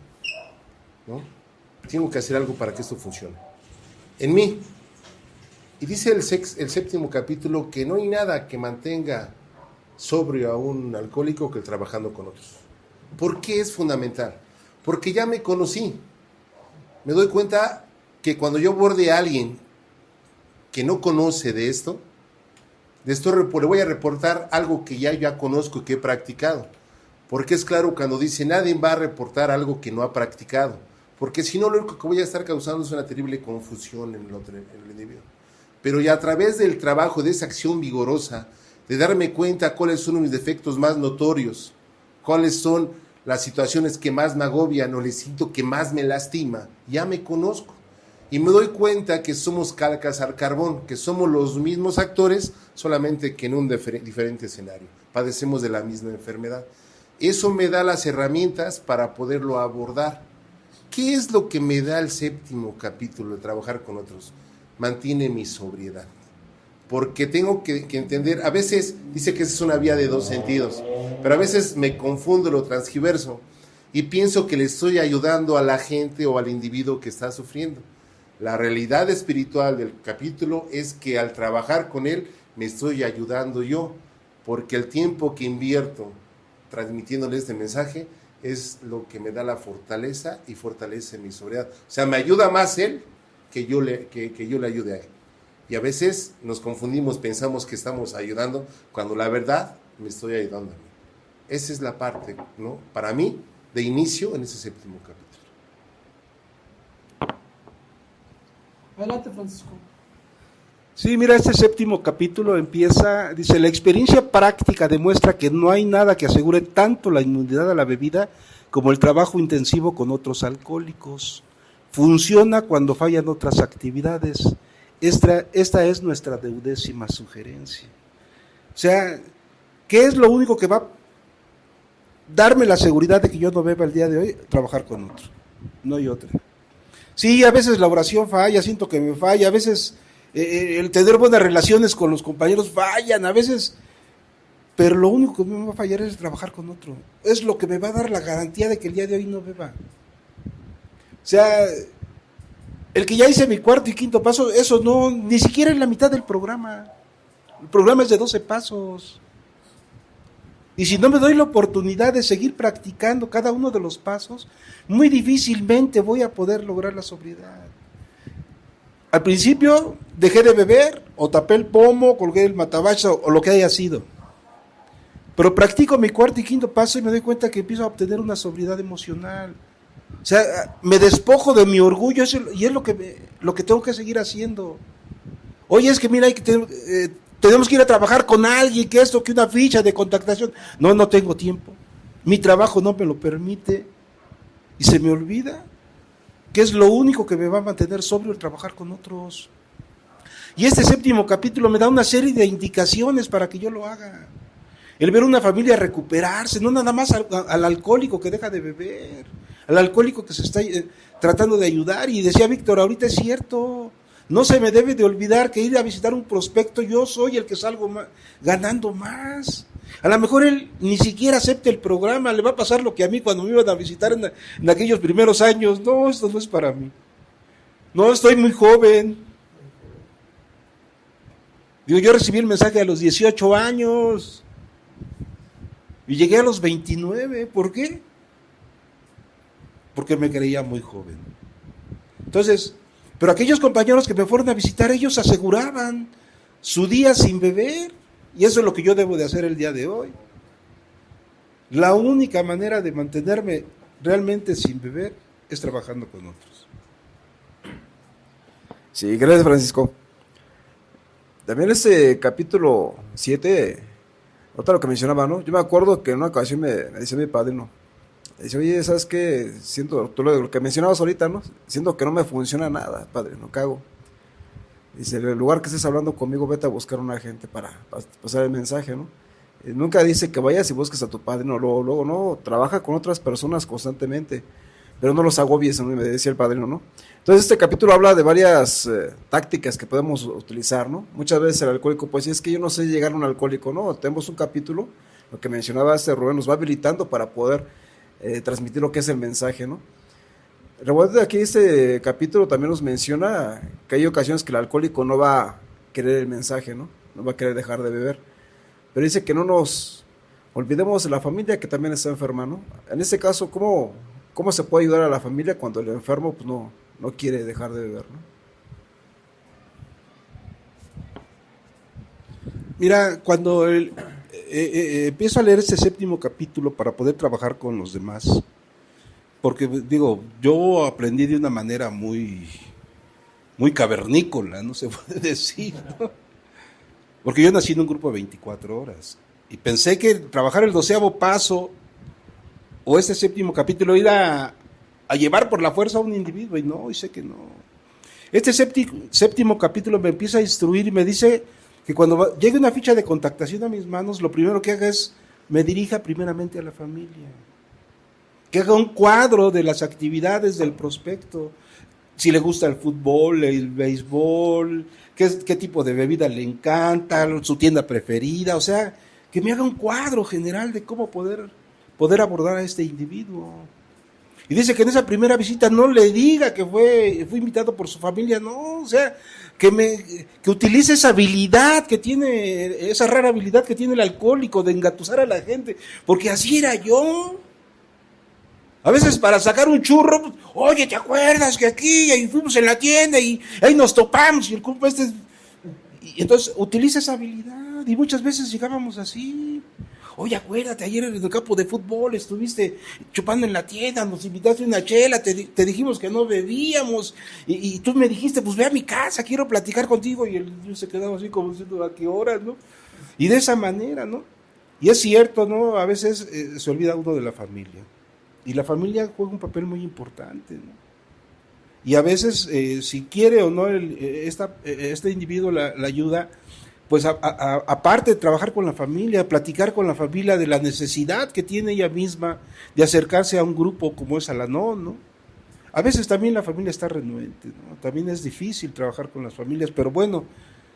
¿no? Tengo que hacer algo para que esto funcione. En mí. Y dice el 7º capítulo que no hay nada que mantenga sobrio a un alcohólico que trabajando con otros. ¿Por qué es fundamental? Porque ya me conocí. Me doy cuenta que cuando yo aborde a alguien que no conoce de esto le voy a reportar algo que ya conozco y que he practicado. Porque es claro cuando dice, nadie va a reportar algo que no ha practicado. Porque si no, lo único que voy a estar causando es una terrible confusión en el individuo. Pero ya a través del trabajo, de esa acción vigorosa, de darme cuenta cuáles son mis defectos más notorios, cuáles son las situaciones que más me agobian o el instinto que más me lastima, ya me conozco. Y me doy cuenta que somos calcas al carbón, que somos los mismos actores, solamente que en un diferente escenario. Padecemos de la misma enfermedad. Eso me da las herramientas para poderlo abordar. ¿Qué es lo que me da el séptimo capítulo de trabajar con otros? Mantiene mi sobriedad. Porque tengo que entender, a veces dice que es una vía de dos sentidos, pero a veces me confundo, lo transgiverso y pienso que le estoy ayudando a la gente o al individuo que está sufriendo. La realidad espiritual del capítulo es que al trabajar con él me estoy ayudando yo, porque el tiempo que invierto transmitiéndole este mensaje es lo que me da la fortaleza y fortalece mi sobriedad. O sea, me ayuda más él que yo le ayude a él. Y a veces nos confundimos, pensamos que estamos ayudando, cuando la verdad me estoy ayudando a mí. Esa es la parte, ¿no? Para mí, de inicio en ese séptimo capítulo. Adelante, Francisco. Sí, mira, este séptimo capítulo empieza, dice, la experiencia práctica demuestra que no hay nada que asegure tanto la inmunidad a la bebida como el trabajo intensivo con otros alcohólicos. Funciona cuando fallan otras actividades. Esta es nuestra 10ª sugerencia. O sea, ¿qué es lo único que va a darme la seguridad de que yo no beba el día de hoy? Trabajar con otro. No hay otra. Sí, a veces la oración falla, siento que me falla, a veces el tener buenas relaciones con los compañeros fallan, a veces, pero lo único que me va a fallar es trabajar con otro. Es lo que me va a dar la garantía de que el día de hoy no beba. O sea, el que ya hice mi 4º y 5º paso, eso no, ni siquiera es la mitad del programa. El programa es de 12 pasos. Y si no me doy la oportunidad de seguir practicando cada uno de los pasos, muy difícilmente voy a poder lograr la sobriedad. Al principio dejé de beber, o tapé el pomo, colgué el matabacho, o lo que haya sido. Pero practico mi 4º y 5º paso y me doy cuenta que empiezo a obtener una sobriedad emocional. O sea, me despojo de mi orgullo y es lo que tengo que seguir haciendo. Oye, es que mira, tenemos que ir a trabajar con alguien, que esto, que una ficha de contactación. No tengo tiempo. Mi trabajo no me lo permite. Y se me olvida que es lo único que me va a mantener sobrio el trabajar con otros. Y este 7º capítulo me da una serie de indicaciones para que yo lo haga. El ver una familia recuperarse, no nada más al alcohólico que deja de beber, al alcohólico que se está tratando de ayudar. Y decía Víctor, ahorita es cierto, no se me debe de olvidar que ir a visitar un prospecto, yo soy el que salgo ganando más. A lo mejor él ni siquiera acepta el programa, le va a pasar lo que a mí cuando me iban a visitar en aquellos primeros años. No, esto no es para mí. No, estoy muy joven. Digo, yo recibí el mensaje a los 18 años y llegué a los 29. ¿Por qué? Porque me creía muy joven. Entonces, pero aquellos compañeros que me fueron a visitar, ellos aseguraban su día sin beber. Y eso es lo que yo debo de hacer el día de hoy. La única manera de mantenerme realmente sin beber es trabajando con otros. Sí, gracias, Francisco. También este capítulo 7, otra lo que mencionaba, ¿no? Yo me acuerdo que en una ocasión me decía mi padrino, dice, oye, ¿sabes qué? Siento, tú lo que mencionabas ahorita, ¿no? Siento que no me funciona nada, padre, no cago. Dice, en el lugar que estés hablando conmigo, vete a buscar a una gente para pasar el mensaje, ¿no? Nunca dice que vayas y busques a tu padrino, luego, no, trabaja con otras personas constantemente, pero no los agobies, ¿no? Me decía el padrino, ¿no? Entonces este capítulo habla de varias tácticas que podemos utilizar, ¿no? Muchas veces el alcohólico, pues, es que yo no sé llegar a un alcohólico, ¿no? Tenemos un capítulo, lo que mencionaba Rubén, nos va habilitando para poder transmitir lo que es el mensaje, ¿no? Recuerda aquí este capítulo también nos menciona que hay ocasiones que el alcohólico no va a querer el mensaje, ¿no? No va a querer dejar de beber. Pero dice que no nos olvidemos de la familia que también está enferma, ¿no? En este caso, ¿cómo se puede ayudar a la familia cuando el enfermo pues, no quiere dejar de beber, ¿no? Mira, cuando empiezo a leer este 7º capítulo para poder trabajar con los demás, porque digo, yo aprendí de una manera muy cavernícola, no se puede decir, ¿no? Porque yo nací en un grupo de 24 horas y pensé que trabajar el 12º paso o este 7º capítulo iba a llevar por la fuerza a un individuo, y no, y sé que no. Este 7º capítulo me empieza a instruir y me dice que cuando llegue una ficha de contactación a mis manos, lo primero que haga es me dirija primeramente a la familia. que haga un cuadro de las actividades del prospecto, si le gusta el fútbol, el béisbol, qué tipo de bebida le encanta, su tienda preferida, o sea, que me haga un cuadro general de cómo poder abordar a este individuo. Y dice que en esa primera visita no le diga que fue invitado por su familia, no, o sea, que utilice esa habilidad que tiene, esa rara habilidad que tiene el alcohólico de engatusar a la gente, porque así era yo. A veces para sacar un churro, pues, oye, ¿te acuerdas que aquí ahí fuimos en la tienda y ahí nos topamos? Y el compa y entonces utiliza esa habilidad y muchas veces llegábamos así. Oye, acuérdate, ayer en el campo de fútbol estuviste chupando en la tienda, nos invitaste una chela, te dijimos que no bebíamos, y tú me dijiste, pues ve a mi casa, quiero platicar contigo, y yo se quedaba así como diciendo, ¿a qué horas, no? Y de esa manera, ¿no? Y es cierto, ¿no? A veces se olvida uno de la familia, y la familia juega un papel muy importante, ¿no? Y a veces, si quiere o no este individuo la ayuda, pues aparte de trabajar con la familia, platicar con la familia de la necesidad que tiene ella misma de acercarse a un grupo como es Al-Anon, ¿no? A veces también la familia está renuente, ¿no? También es difícil trabajar con las familias, pero bueno,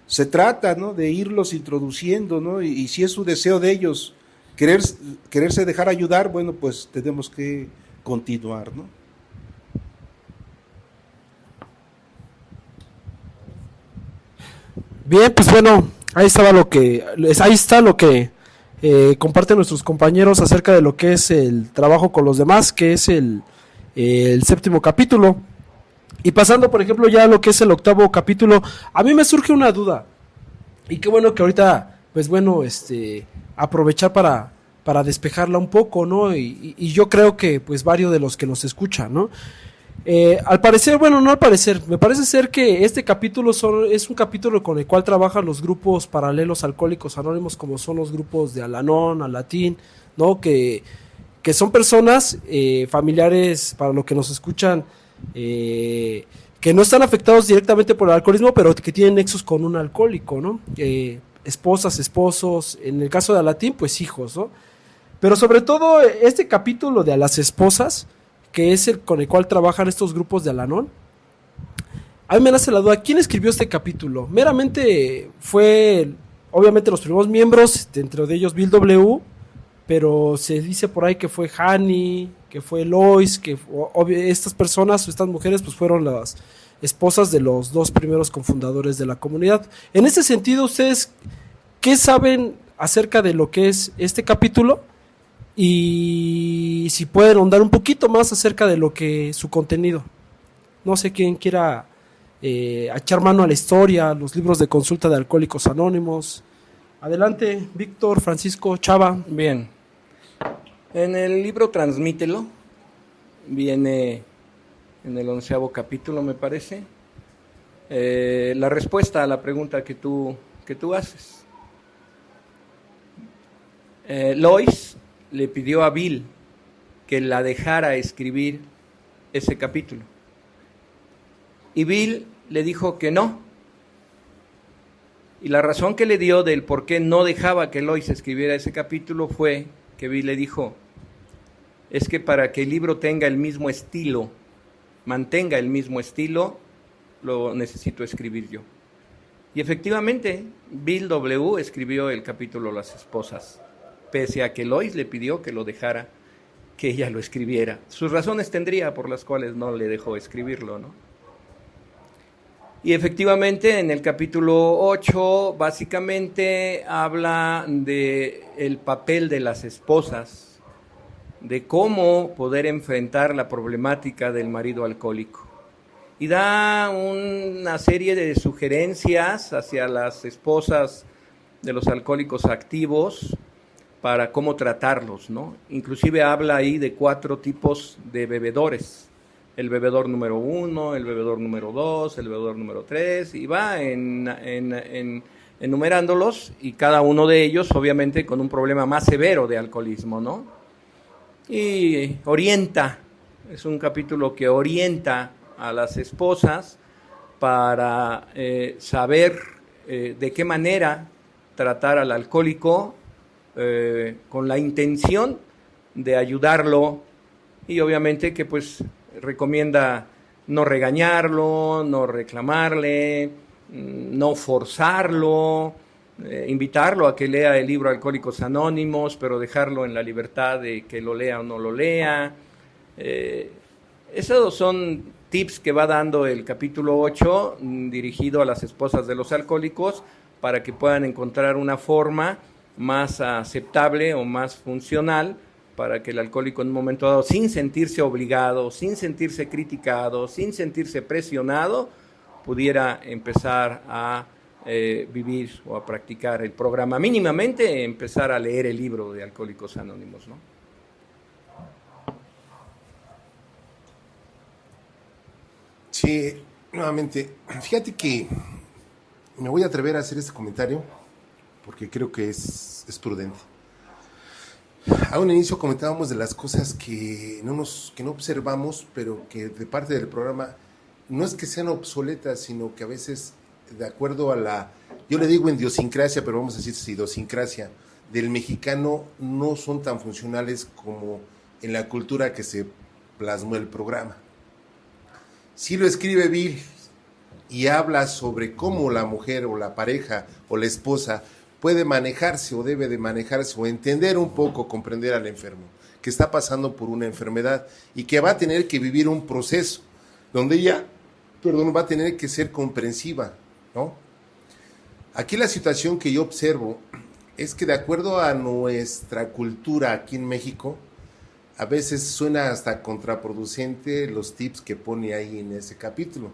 se trata, ¿no?, de irlos introduciendo, ¿no? Y si es su deseo de ellos quererse dejar ayudar, bueno, pues tenemos que continuar, ¿no? Bien, pues bueno, ahí está lo que comparten nuestros compañeros acerca de lo que es el trabajo con los demás, que es el 7º capítulo. Y pasando, por ejemplo, ya a lo que es el 8º capítulo, a mí me surge una duda. Y qué bueno que ahorita, pues bueno, aprovechar para despejarla un poco, ¿no? Y yo creo que, pues, varios de los que nos escuchan, ¿no? Al parecer, bueno, no al parecer, me parece ser que este capítulo es un capítulo con el cual trabajan los grupos paralelos alcohólicos anónimos, como son los grupos de Al-Anon, Al-Latín, ¿no? Que son personas familiares, para los que nos escuchan, que no están afectados directamente por el alcoholismo, pero que tienen nexos con un alcohólico, ¿no? Esposas, esposos, en el caso de Al-Latín, pues hijos, ¿no? Pero sobre todo este capítulo de a las esposas, que es el con el cual trabajan estos grupos de Al-Anon, a mí me nace la duda, ¿quién escribió este capítulo? Meramente fue, obviamente, los primeros miembros, dentro de ellos Bill W., pero se dice por ahí que fue Hani, que fue Lois, estas personas, estas mujeres, pues fueron las esposas de los 2 primeros cofundadores de la comunidad. En ese sentido, ¿ustedes qué saben acerca de lo que es este capítulo? Y si pueden ahondar un poquito más acerca de lo que su contenido. No sé quién quiera echar mano a la historia, los libros de consulta de Alcohólicos Anónimos. Adelante, Víctor, Francisco, Chava. Bien. En el libro Transmítelo viene en el 11º capítulo, me parece, la respuesta a la pregunta que tú haces. Lois le pidió a Bill que la dejara escribir ese capítulo. Y Bill le dijo que no. Y la razón que le dio del por qué no dejaba que Lois escribiera ese capítulo fue que Bill le dijo, es que para que el libro tenga el mismo estilo, mantenga el mismo estilo, lo necesito escribir yo. Y efectivamente, Bill W. escribió el capítulo Las Esposas, pese a que Lois le pidió que lo dejara, que ella lo escribiera. Sus razones tendría por las cuales no le dejó escribirlo, ¿no? Y efectivamente en el capítulo 8 básicamente habla de el papel de las esposas, de cómo poder enfrentar la problemática del marido alcohólico. Y da una serie de sugerencias hacia las esposas de los alcohólicos activos para cómo tratarlos, ¿no? Inclusive habla ahí de 4 tipos de bebedores. El bebedor número 1, el bebedor número 2, el bebedor número 3, y va enumerándolos, y cada uno de ellos obviamente con un problema más severo de alcoholismo, ¿no? Y orienta, es un capítulo que orienta a las esposas para saber de qué manera tratar al alcohólico con la intención de ayudarlo y obviamente que pues recomienda no regañarlo, no reclamarle, no forzarlo, invitarlo a que lea el libro Alcohólicos Anónimos, pero dejarlo en la libertad de que lo lea o no lo lea. Esos son tips que va dando el capítulo 8, dirigido a las esposas de los alcohólicos, para que puedan encontrar una forma más aceptable o más funcional para que el alcohólico en un momento dado, sin sentirse obligado, sin sentirse criticado, sin sentirse presionado, pudiera empezar a vivir o a practicar el programa. Mínimamente empezar a leer el libro de Alcohólicos Anónimos, ¿no? Sí, nuevamente, fíjate que me voy a atrever a hacer este comentario porque creo que es prudente. A un inicio comentábamos de las cosas que no observamos, pero que de parte del programa no es que sean obsoletas, sino que a veces, de acuerdo a yo le digo idiosincrasia, pero vamos a decir idiosincrasia, del mexicano, no son tan funcionales como en la cultura que se plasmó el programa. Si lo escribe Bill y habla sobre cómo la mujer o la pareja o la esposa puede manejarse o debe de manejarse o entender un poco, comprender al enfermo, que está pasando por una enfermedad y que va a tener que vivir un proceso donde ella, va a tener que ser comprensiva, ¿no? Aquí la situación que yo observo es que de acuerdo a nuestra cultura aquí en México, a veces suena hasta contraproducente los tips que pone ahí en ese capítulo,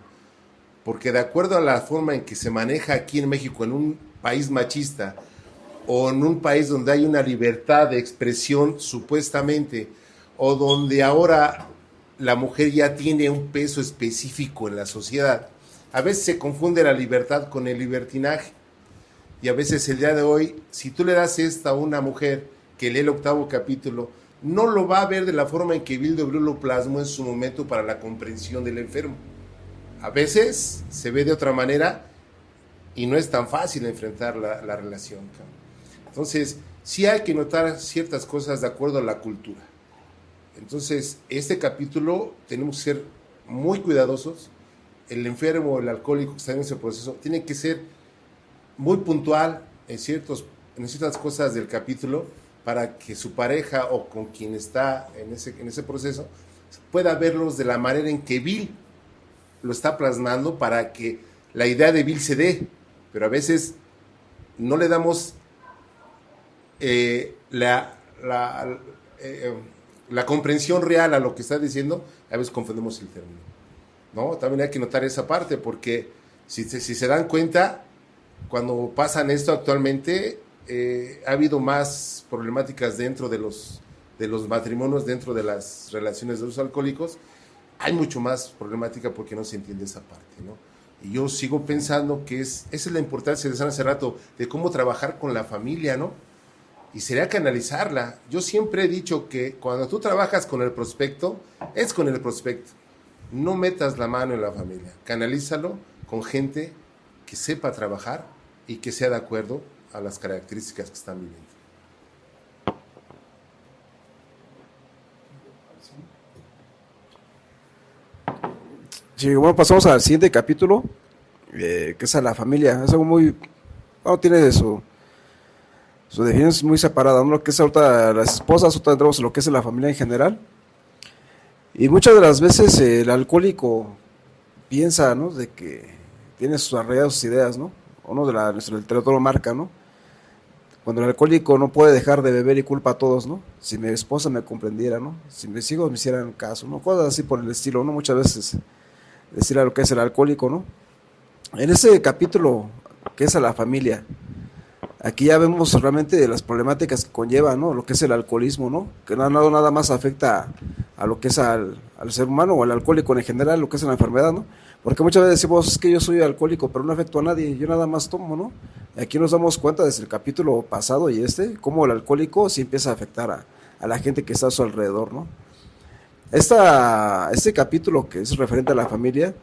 porque de acuerdo a la forma en que se maneja aquí en México, en un país machista o en un país donde hay una libertad de expresión supuestamente, o donde ahora la mujer ya tiene un peso específico en la sociedad, a veces se confunde la libertad con el libertinaje. Y a veces el día de hoy, si tú le das esta a una mujer que lee el 8º capítulo, no lo va a ver de la forma en que Bill W. lo plasmó en su momento para la comprensión del enfermo. A veces se ve de otra manera y no es tan fácil enfrentar la relación. Entonces, sí hay que notar ciertas cosas de acuerdo a la cultura. Entonces, este capítulo tenemos que ser muy cuidadosos. El enfermo, el alcohólico que está en ese proceso, tiene que ser muy puntual en ciertas cosas del capítulo para que su pareja o con quien está en ese proceso pueda verlos de la manera en que Bill lo está plasmando, para que la idea de Bill se dé. Pero a veces no le damos la comprensión real a lo que está diciendo. A veces confundimos el término, ¿no? También hay que notar esa parte, porque si se dan cuenta, cuando pasan esto actualmente, ha habido más problemáticas dentro de los matrimonios, dentro de las relaciones de los alcohólicos. Hay mucho más problemática porque no se entiende esa parte, ¿no? Y yo sigo pensando que esa es la importancia, de hace rato, de cómo trabajar con la familia, ¿no? Y sería canalizarla. Yo siempre he dicho que cuando tú trabajas con el prospecto, es con el prospecto. No metas la mano en la familia. Canalízalo con gente que sepa trabajar y que sea de acuerdo a las características que están viviendo. Sí, bueno, pasamos al siguiente capítulo, que es a la familia. Es algo muy, bueno, tiene su definición muy separada, ¿no? Lo que es ahorita las esposas, ahorita entramos en lo que es la familia en general. Y muchas de las veces el alcohólico piensa, ¿no?, de que tiene sus arraigadas sus ideas, ¿no? Uno de nuestro literatura marca, ¿no? Cuando el alcohólico no puede dejar de beber y culpa a todos, ¿no? Si mi esposa me comprendiera, ¿no? Si mis hijos me hicieran caso, ¿no? Cosas así por el estilo, ¿no? Muchas veces decir a lo que es el alcohólico, ¿no? En ese capítulo que es a la familia, aquí ya vemos realmente las problemáticas que conlleva, ¿no?, lo que es el alcoholismo, ¿no? Que nada más afecta a lo que es al ser humano o al alcohólico en general, lo que es la enfermedad, ¿no? Porque muchas veces decimos, es que yo soy alcohólico, pero no afecto a nadie, yo nada más tomo, ¿no? Y aquí nos damos cuenta desde el capítulo pasado y cómo el alcohólico sí empieza a afectar a la gente que está a su alrededor, ¿no? Este capítulo que es referente a la familia,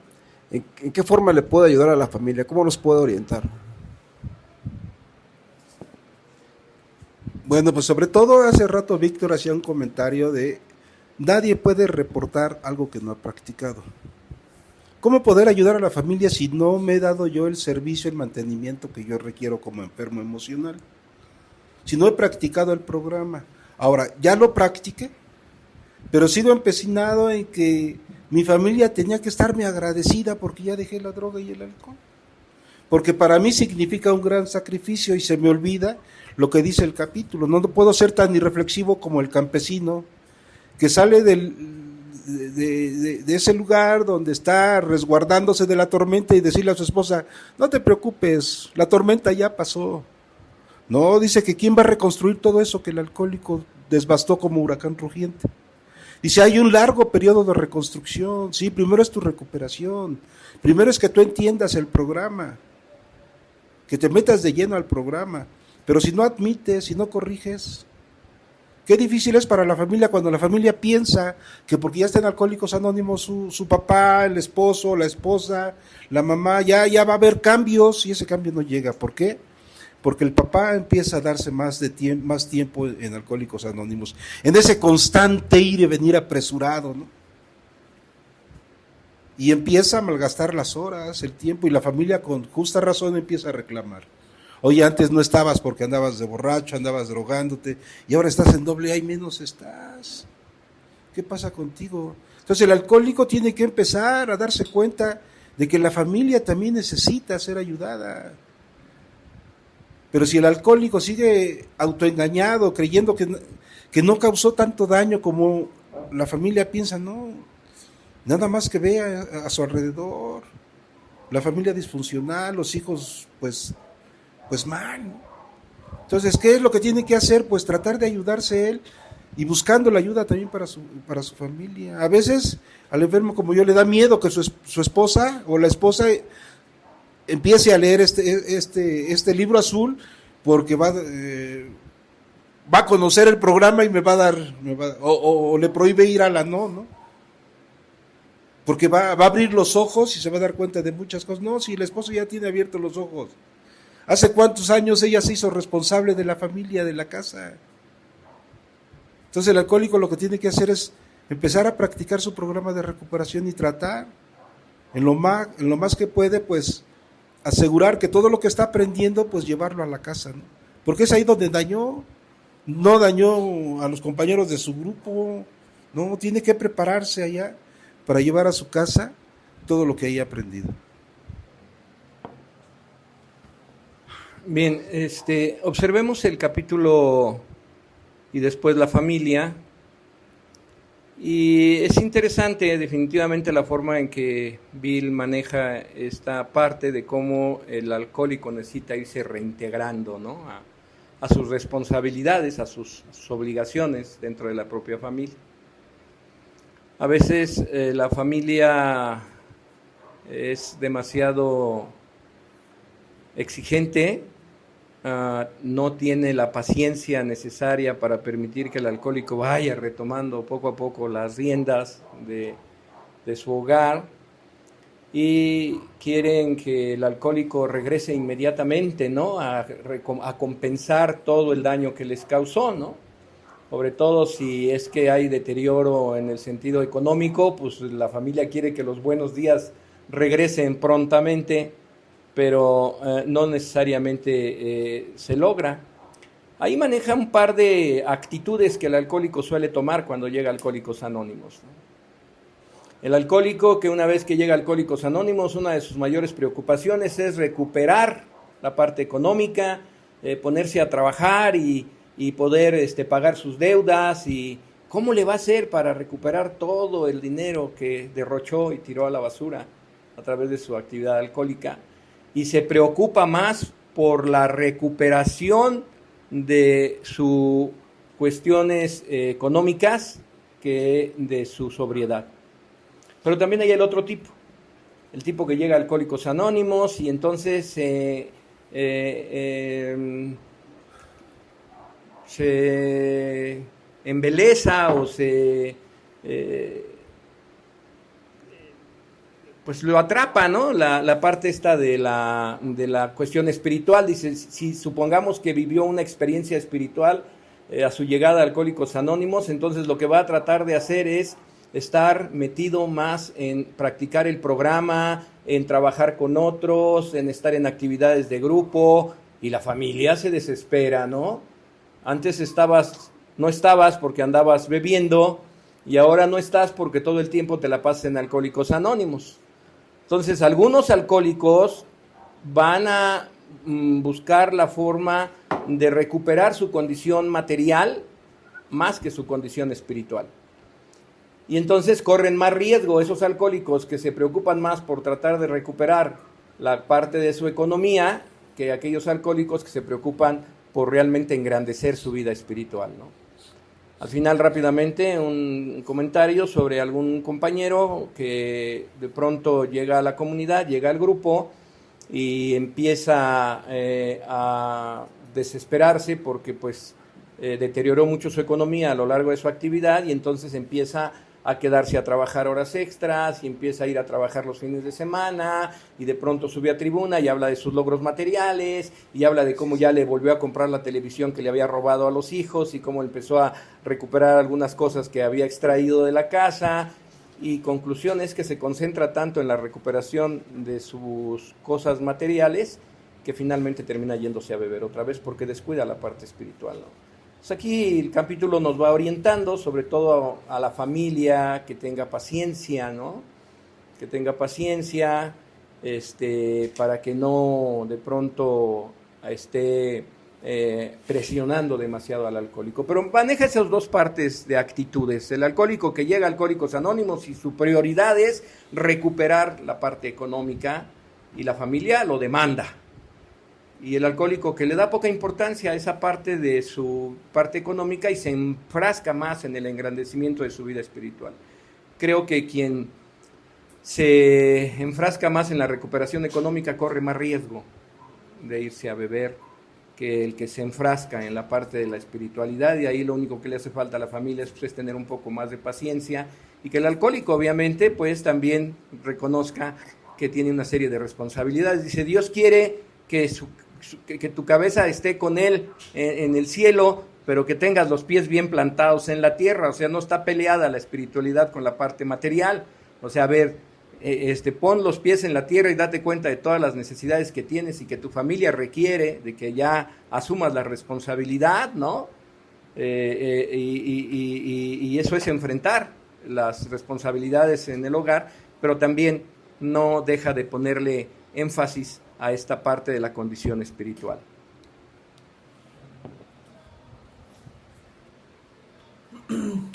¿en qué forma le puede ayudar a la familia? ¿Cómo nos puede orientar? Bueno, pues sobre todo hace rato Víctor hacía un comentario de nadie puede reportar algo que no ha practicado. ¿Cómo poder ayudar a la familia si no me he dado yo el servicio, el mantenimiento que yo requiero como enfermo emocional? Si no he practicado el programa. Ahora, ya lo practiqué, pero sigo empecinado en que mi familia tenía que estarme agradecida porque ya dejé la droga y el alcohol. Porque para mí significa un gran sacrificio y se me olvida lo que dice el capítulo. No puedo ser tan irreflexivo como el campesino que sale de ese lugar donde está resguardándose de la tormenta y decirle a su esposa, no te preocupes, la tormenta ya pasó. No, dice que quién va a reconstruir todo eso que el alcohólico devastó como huracán rugiente. Dice, hay un largo periodo de reconstrucción. Sí, primero es tu recuperación, primero es que tú entiendas el programa, que te metas de lleno al programa, pero si no admites, si no corriges, qué difícil es para la familia cuando la familia piensa que porque ya están Alcohólicos Anónimos su papá, el esposo, la esposa, la mamá, ya va a haber cambios y ese cambio no llega. ¿Por qué? Porque el papá empieza a darse más tiempo en Alcohólicos Anónimos, en ese constante ir y venir apresurado, ¿no? Y empieza a malgastar las horas, el tiempo, y la familia con justa razón empieza a reclamar. Oye, antes no estabas porque andabas de borracho, andabas drogándote, y ahora estás en doble A y menos estás. ¿Qué pasa contigo? Entonces el alcohólico tiene que empezar a darse cuenta de que la familia también necesita ser ayudada. Pero si el alcohólico sigue autoengañado, creyendo que no causó tanto daño como la familia piensa, no, nada más que vea a su alrededor, la familia disfuncional, los hijos pues mal, ¿no? Entonces, ¿qué es lo que tiene que hacer? Pues tratar de ayudarse él y buscando la ayuda también para su familia. A veces al enfermo como yo le da miedo que su esposa o la esposa empiece a leer este libro azul porque va a conocer el programa y me va a dar, o le prohíbe ir a la no, porque va a abrir los ojos y se va a dar cuenta de muchas cosas. No, si el esposo ya tiene abiertos los ojos, ¿hace cuántos años ella se hizo responsable de la familia, de la casa? Entonces el alcohólico lo que tiene que hacer es empezar a practicar su programa de recuperación y tratar en lo más que puede, pues asegurar que todo lo que está aprendiendo, pues llevarlo a la casa, ¿no? Porque es ahí donde no dañó a los compañeros de su grupo, no, tiene que prepararse allá para llevar a su casa todo lo que haya aprendido. Bien, observemos el capítulo y después la familia. Y es interesante definitivamente la forma en que Bill maneja esta parte de cómo el alcohólico necesita irse reintegrando, ¿no? a sus responsabilidades, a sus obligaciones dentro de la propia familia. A veces la familia es demasiado exigente, no tiene la paciencia necesaria para permitir que el alcohólico vaya retomando poco a poco las riendas de su hogar, y quieren que el alcohólico regrese inmediatamente, ¿no? a compensar todo el daño que les causó, ¿no? Sobre todo si es que hay deterioro en el sentido económico, pues la familia quiere que los buenos días regresen prontamente, pero no necesariamente se logra. Ahí maneja un par de actitudes que el alcohólico suele tomar cuando llega a Alcohólicos Anónimos, ¿no? El alcohólico, que una vez que llega a Alcohólicos Anónimos, una de sus mayores preocupaciones es recuperar la parte económica, ponerse a trabajar y poder pagar sus deudas, y cómo le va a hacer para recuperar todo el dinero que derrochó y tiró a la basura a través de su actividad alcohólica. Y se preocupa más por la recuperación de sus cuestiones económicas que de su sobriedad. Pero también hay el otro tipo, el tipo que llega a Alcohólicos Anónimos y entonces se embeleza o pues lo atrapa, ¿no? La parte esta de la cuestión espiritual. Dice, si supongamos que vivió una experiencia espiritual, a su llegada a Alcohólicos Anónimos, entonces lo que va a tratar de hacer es estar metido más en practicar el programa, en trabajar con otros, en estar en actividades de grupo, y la familia se desespera, ¿no? Antes no estabas porque andabas bebiendo, y ahora no estás porque todo el tiempo te la pasas en Alcohólicos Anónimos. Entonces, algunos alcohólicos van a buscar la forma de recuperar su condición material más que su condición espiritual. Y entonces corren más riesgo esos alcohólicos que se preocupan más por tratar de recuperar la parte de su economía que aquellos alcohólicos que se preocupan por realmente engrandecer su vida espiritual, ¿no? Al final, rápidamente, un comentario sobre algún compañero que de pronto llega a la comunidad, llega al grupo y empieza a desesperarse porque pues deterioró mucho su economía a lo largo de su actividad, y entonces empieza a quedarse a trabajar horas extras y empieza a ir a trabajar los fines de semana, y de pronto sube a tribuna y habla de sus logros materiales y habla de cómo ya le volvió a comprar la televisión que le había robado a los hijos y cómo empezó a recuperar algunas cosas que había extraído de la casa. Y conclusión es que se concentra tanto en la recuperación de sus cosas materiales que finalmente termina yéndose a beber otra vez porque descuida la parte espiritual, ¿no? Pues aquí el capítulo nos va orientando sobre todo a la familia, que tenga paciencia, ¿no? Que tenga paciencia, para que no de pronto esté presionando demasiado al alcohólico. Pero maneja esas dos partes de actitudes. El alcohólico que llega a Alcohólicos Anónimos y su prioridad es recuperar la parte económica y la familia lo demanda. Y el alcohólico que le da poca importancia a esa parte de su parte económica y se enfrasca más en el engrandecimiento de su vida espiritual. Creo que quien se enfrasca más en la recuperación económica corre más riesgo de irse a beber que el que se enfrasca en la parte de la espiritualidad, y ahí lo único que le hace falta a la familia es tener un poco más de paciencia, y que el alcohólico obviamente pues también reconozca que tiene una serie de responsabilidades. Dice, Dios quiere que tu cabeza esté con Él en el cielo, pero que tengas los pies bien plantados en la tierra. O sea, no está peleada la espiritualidad con la parte material. O sea, a ver, pon los pies en la tierra y date cuenta de todas las necesidades que tienes y que tu familia requiere, de que ya asumas la responsabilidad, ¿no? Y eso es enfrentar las responsabilidades en el hogar, pero también no deja de ponerle énfasis a esta parte de la condición espiritual.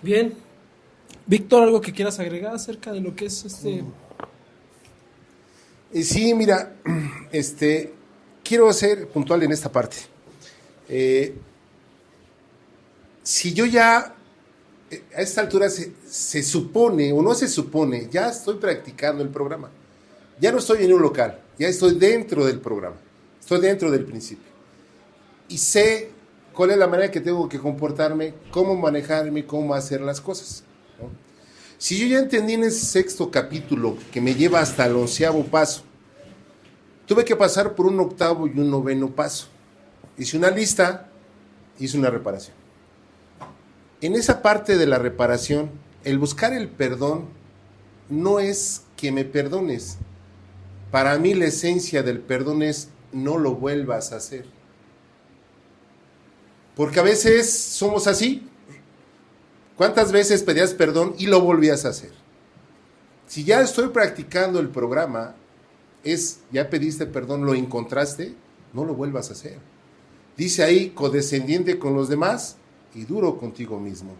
Bien. Víctor, ¿algo que quieras agregar acerca de lo que es Sí, mira, quiero ser puntual en esta parte. Si yo ya, a esta altura se supone, o no se supone, ya estoy practicando el programa. Ya no estoy en un local, ya estoy dentro del programa, estoy dentro del principio. Y sé cuál es la manera que tengo que comportarme, cómo manejarme, cómo hacer las cosas, ¿no? Si yo ya entendí en ese sexto capítulo, que me lleva hasta el 11º paso, tuve que pasar por un 8º y un 9º paso. Hice una lista, hice una reparación. En esa parte de la reparación, el buscar el perdón no es que me perdones. Para mí la esencia del perdón es no lo vuelvas a hacer. Porque a veces somos así. ¿Cuántas veces pedías perdón y lo volvías a hacer? Si ya estoy practicando el programa, ya pediste perdón, lo encontraste, no lo vuelvas a hacer. Dice ahí, condescendiente con los demás y duro contigo mismo.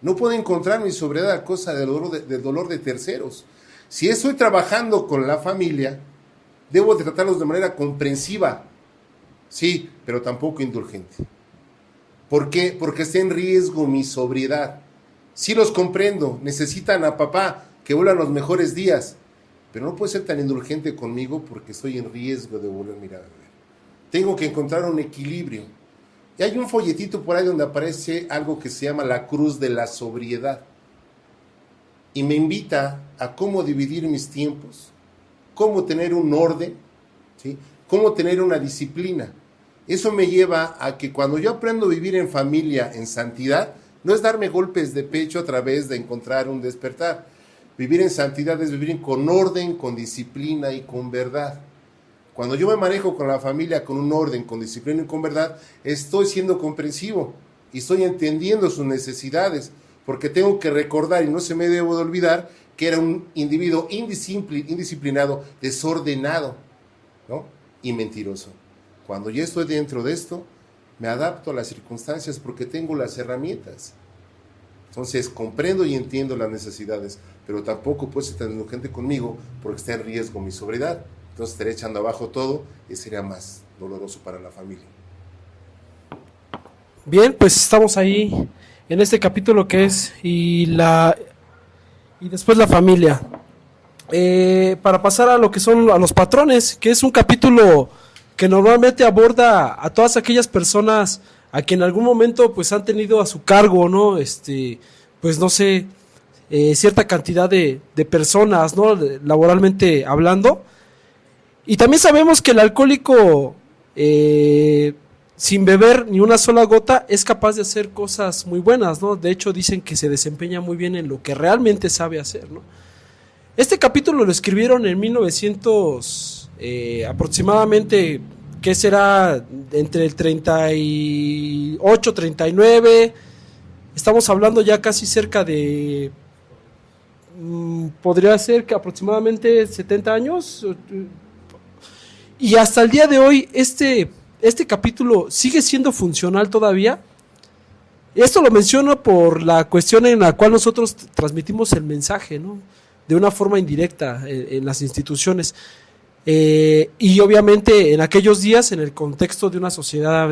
No puedo encontrar mi sobriedad a causa del dolor de terceros. Si estoy trabajando con la familia, debo de tratarlos de manera comprensiva, sí, pero tampoco indulgente. ¿Por qué? Porque está en riesgo mi sobriedad. Sí los comprendo, necesitan a papá que vuelvan los mejores días, pero no puedo ser tan indulgente conmigo porque estoy en riesgo de volver a mirar a ver. Tengo que encontrar un equilibrio. Y hay un folletito por ahí donde aparece algo que se llama la cruz de la sobriedad. Y me invita a cómo dividir mis tiempos, cómo tener un orden, ¿sí? Cómo tener una disciplina. Eso me lleva a que cuando yo aprendo a vivir en familia, en santidad, no es darme golpes de pecho a través de encontrar un despertar. Vivir en santidad es vivir con orden, con disciplina y con verdad. Cuando yo me manejo con la familia con un orden, con disciplina y con verdad, estoy siendo comprensivo y estoy entendiendo sus necesidades, porque tengo que recordar, y no se me debo de olvidar, que era un individuo indisciplinado, desordenado, ¿no? Y mentiroso. Cuando yo estoy dentro de esto, me adapto a las circunstancias porque tengo las herramientas. Entonces comprendo y entiendo las necesidades, pero tampoco puedo estar indulgente conmigo porque está en riesgo mi sobriedad. Entonces estaré echando abajo todo y sería más doloroso para la familia. Bien, pues estamos ahí en este capítulo que es y después la familia. Para pasar a lo que son a los patrones, que es un capítulo que normalmente aborda a todas aquellas personas a que en algún momento pues han tenido a su cargo, ¿no? Pues no sé, cierta cantidad de personas, ¿no? Laboralmente hablando. Y también sabemos que el alcohólico, sin beber ni una sola gota, es capaz de hacer cosas muy buenas, ¿no? De hecho, dicen que se desempeña muy bien en lo que realmente sabe hacer, ¿no? Este capítulo lo escribieron en 1900, aproximadamente, ¿qué será? Entre el 38, 39, estamos hablando ya casi cerca de, podría ser que aproximadamente 70 años, y hasta el día de hoy este capítulo sigue siendo funcional todavía. Esto lo menciono por la cuestión en la cual nosotros transmitimos el mensaje, ¿no? De una forma indirecta en las instituciones. Y obviamente en aquellos días en el contexto de una sociedad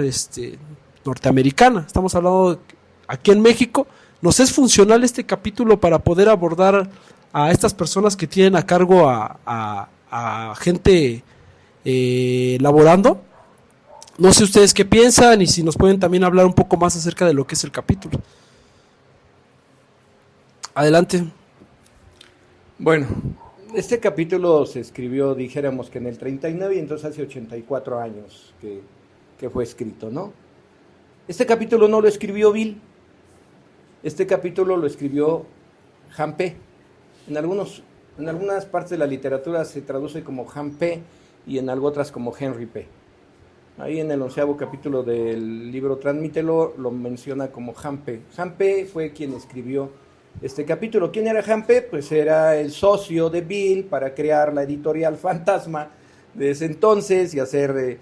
norteamericana. Estamos hablando aquí en México. Nos es funcional este capítulo para poder abordar a estas personas que tienen a cargo a gente laborando. No sé ustedes qué piensan y si nos pueden también hablar un poco más acerca de lo que es el capítulo. Adelante. Bueno, este capítulo se escribió, dijéramos que en el 39, y entonces hace 84 años que fue escrito, ¿no? Este capítulo no lo escribió Bill, este capítulo lo escribió Han Pe. En algunas partes de la literatura se traduce como Han Pe y en algo otras como Henry Pe. Ahí en el 11º capítulo del libro Transmítelo lo menciona como Han Pe. Han Pe fue quien escribió este capítulo. ¿Quién era Han Pe? Pues era el socio de Bill para crear la editorial Fantasma de ese entonces y hacer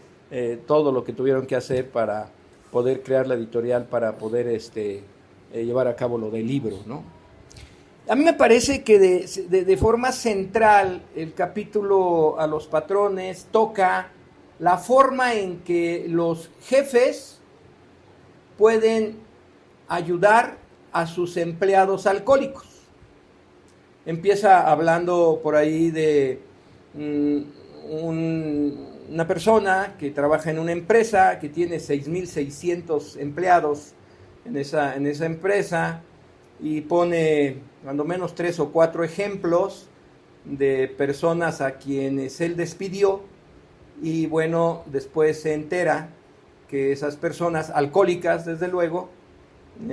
todo lo que tuvieron que hacer para poder crear la editorial, para poder llevar a cabo lo del libro, ¿no? A mí me parece que de forma central el capítulo a los patrones toca la forma en que los jefes pueden ayudar a sus empleados alcohólicos. Empieza hablando por ahí de una persona que trabaja en una empresa que tiene 6,600 empleados en esa empresa y pone cuando menos 3 o 4 ejemplos de personas a quienes él despidió y bueno, después se entera que esas personas alcohólicas, desde luego,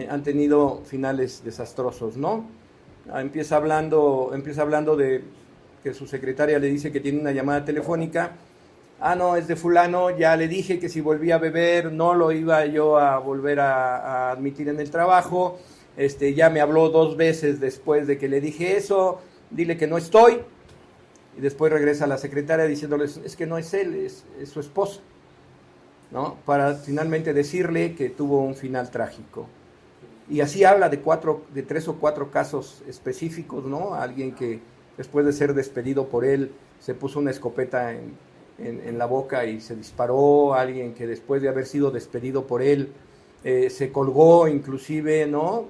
han tenido finales desastrosos, ¿no? Empieza hablando de que su secretaria le dice que tiene una llamada telefónica. Ah, no, es de fulano, ya le dije que si volvía a beber no lo iba yo a volver a admitir en el trabajo. Ya me habló 2 veces después de que le dije eso, dile que no estoy. Y después regresa a la secretaria diciéndole, es que no es él, es su esposa, ¿no? Para finalmente decirle que tuvo un final trágico. Y así habla de 3 o 4 casos específicos, ¿no? Alguien que después de ser despedido por él se puso una escopeta en la boca y se disparó. Alguien que después de haber sido despedido por él se colgó inclusive, ¿no?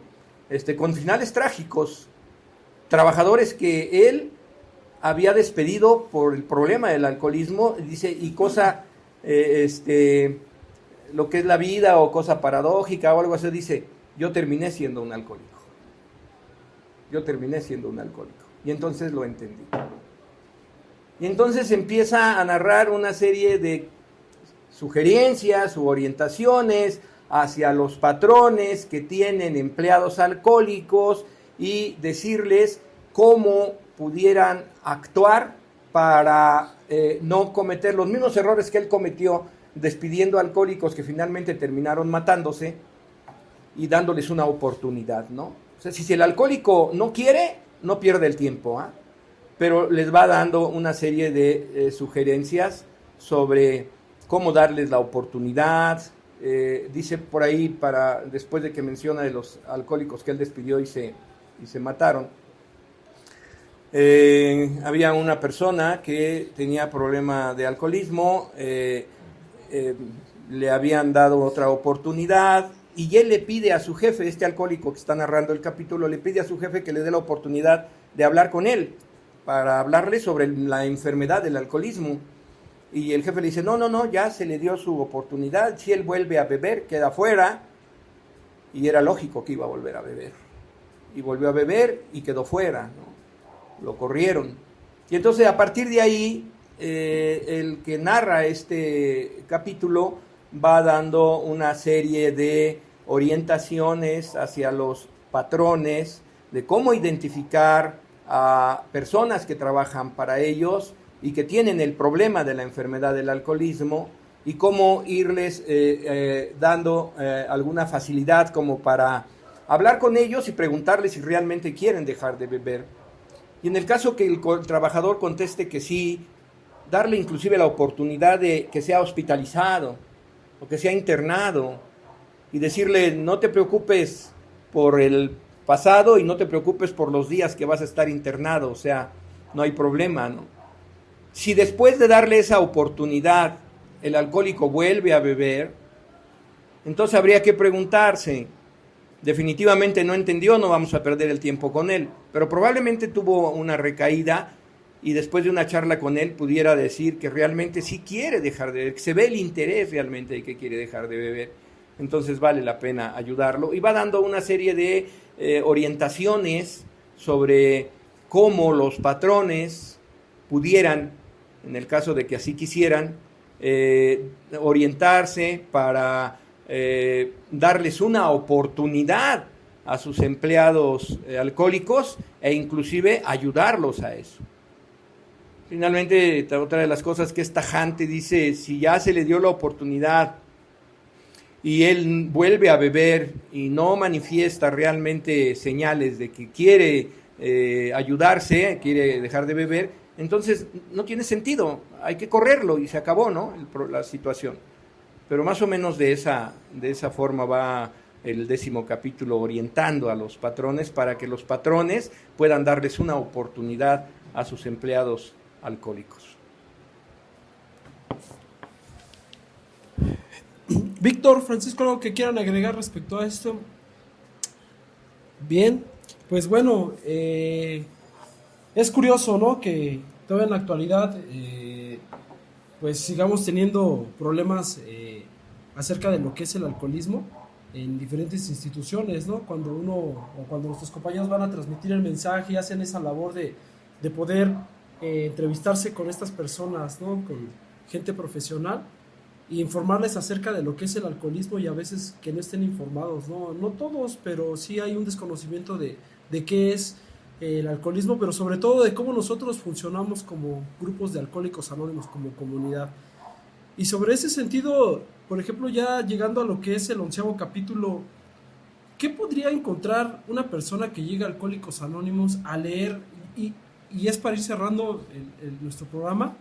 Con finales trágicos. Trabajadores que él había despedido por el problema del alcoholismo, dice, y cosa, lo que es la vida o cosa paradójica o algo así, dice, yo terminé siendo un alcohólico. Y entonces lo entendí. Y entonces empieza a narrar una serie de sugerencias u orientaciones hacia los patrones que tienen empleados alcohólicos y decirles cómo pudieran actuar para no cometer los mismos errores que él cometió despidiendo alcohólicos que finalmente terminaron matándose y dándoles una oportunidad, ¿no? O sea, si el alcohólico no quiere, no pierde el tiempo, ¿ah? Pero les va dando una serie de sugerencias sobre cómo darles la oportunidad. Dice por ahí, después de que menciona de los alcohólicos que él despidió y se mataron, había una persona que tenía problema de alcoholismo, le habían dado otra oportunidad y él le pide a su jefe, este alcohólico que está narrando el capítulo, le pide a su jefe que le dé la oportunidad de hablar con él para hablarle sobre la enfermedad del alcoholismo. Y el jefe le dice, no, ya se le dio su oportunidad, si él vuelve a beber, queda fuera. Y era lógico que iba a volver a beber. Y volvió a beber y quedó fuera, ¿no? Lo corrieron. Y entonces a partir de ahí, el que narra este capítulo va dando una serie de orientaciones hacia los patrones, de cómo identificar a personas que trabajan para ellos y que tienen el problema de la enfermedad del alcoholismo y cómo irles dando alguna facilidad como para hablar con ellos y preguntarles si realmente quieren dejar de beber. Y en el caso que el trabajador conteste que sí, darle inclusive la oportunidad de que sea hospitalizado o que sea internado y decirle no te preocupes por el pasado y no te preocupes por los días que vas a estar internado, o sea, no hay problema, ¿no? Si después de darle esa oportunidad el alcohólico vuelve a beber, entonces habría que preguntarse, definitivamente no entendió, no vamos a perder el tiempo con él, pero probablemente tuvo una recaída y después de una charla con él pudiera decir que realmente sí quiere dejar de beber, que se ve el interés realmente de que quiere dejar de beber, entonces vale la pena ayudarlo y va dando una serie de orientaciones sobre cómo los patrones pudieran, en el caso de que así quisieran, orientarse para darles una oportunidad a sus empleados alcohólicos e inclusive ayudarlos a eso. Finalmente, otra de las cosas que es tajante, dice, si ya se le dio la oportunidad y él vuelve a beber y no manifiesta realmente señales de que quiere ayudarse, quiere dejar de beber, entonces no tiene sentido, hay que correrlo y se acabó, ¿no? La situación. Pero más o menos de esa forma va el 10º capítulo orientando a los patrones para que los patrones puedan darles una oportunidad a sus empleados alcohólicos. Víctor, Francisco, ¿algo que quieran agregar respecto a esto? Bien, pues bueno, es curioso, ¿no? Que todavía en la actualidad pues sigamos teniendo problemas acerca de lo que es el alcoholismo en diferentes instituciones, ¿no? Cuando nuestros compañeros van a transmitir el mensaje y hacen esa labor de poder entrevistarse con estas personas, ¿no? Con gente profesional y informarles acerca de lo que es el alcoholismo y a veces que no estén informados, no todos, pero sí hay un desconocimiento de qué es el alcoholismo, pero sobre todo de cómo nosotros funcionamos como grupos de alcohólicos anónimos, como comunidad. Y sobre ese sentido, por ejemplo, ya llegando a lo que es el 11º capítulo, ¿qué podría encontrar una persona que llega a Alcohólicos Anónimos a leer? Y es para ir cerrando nuestro programa,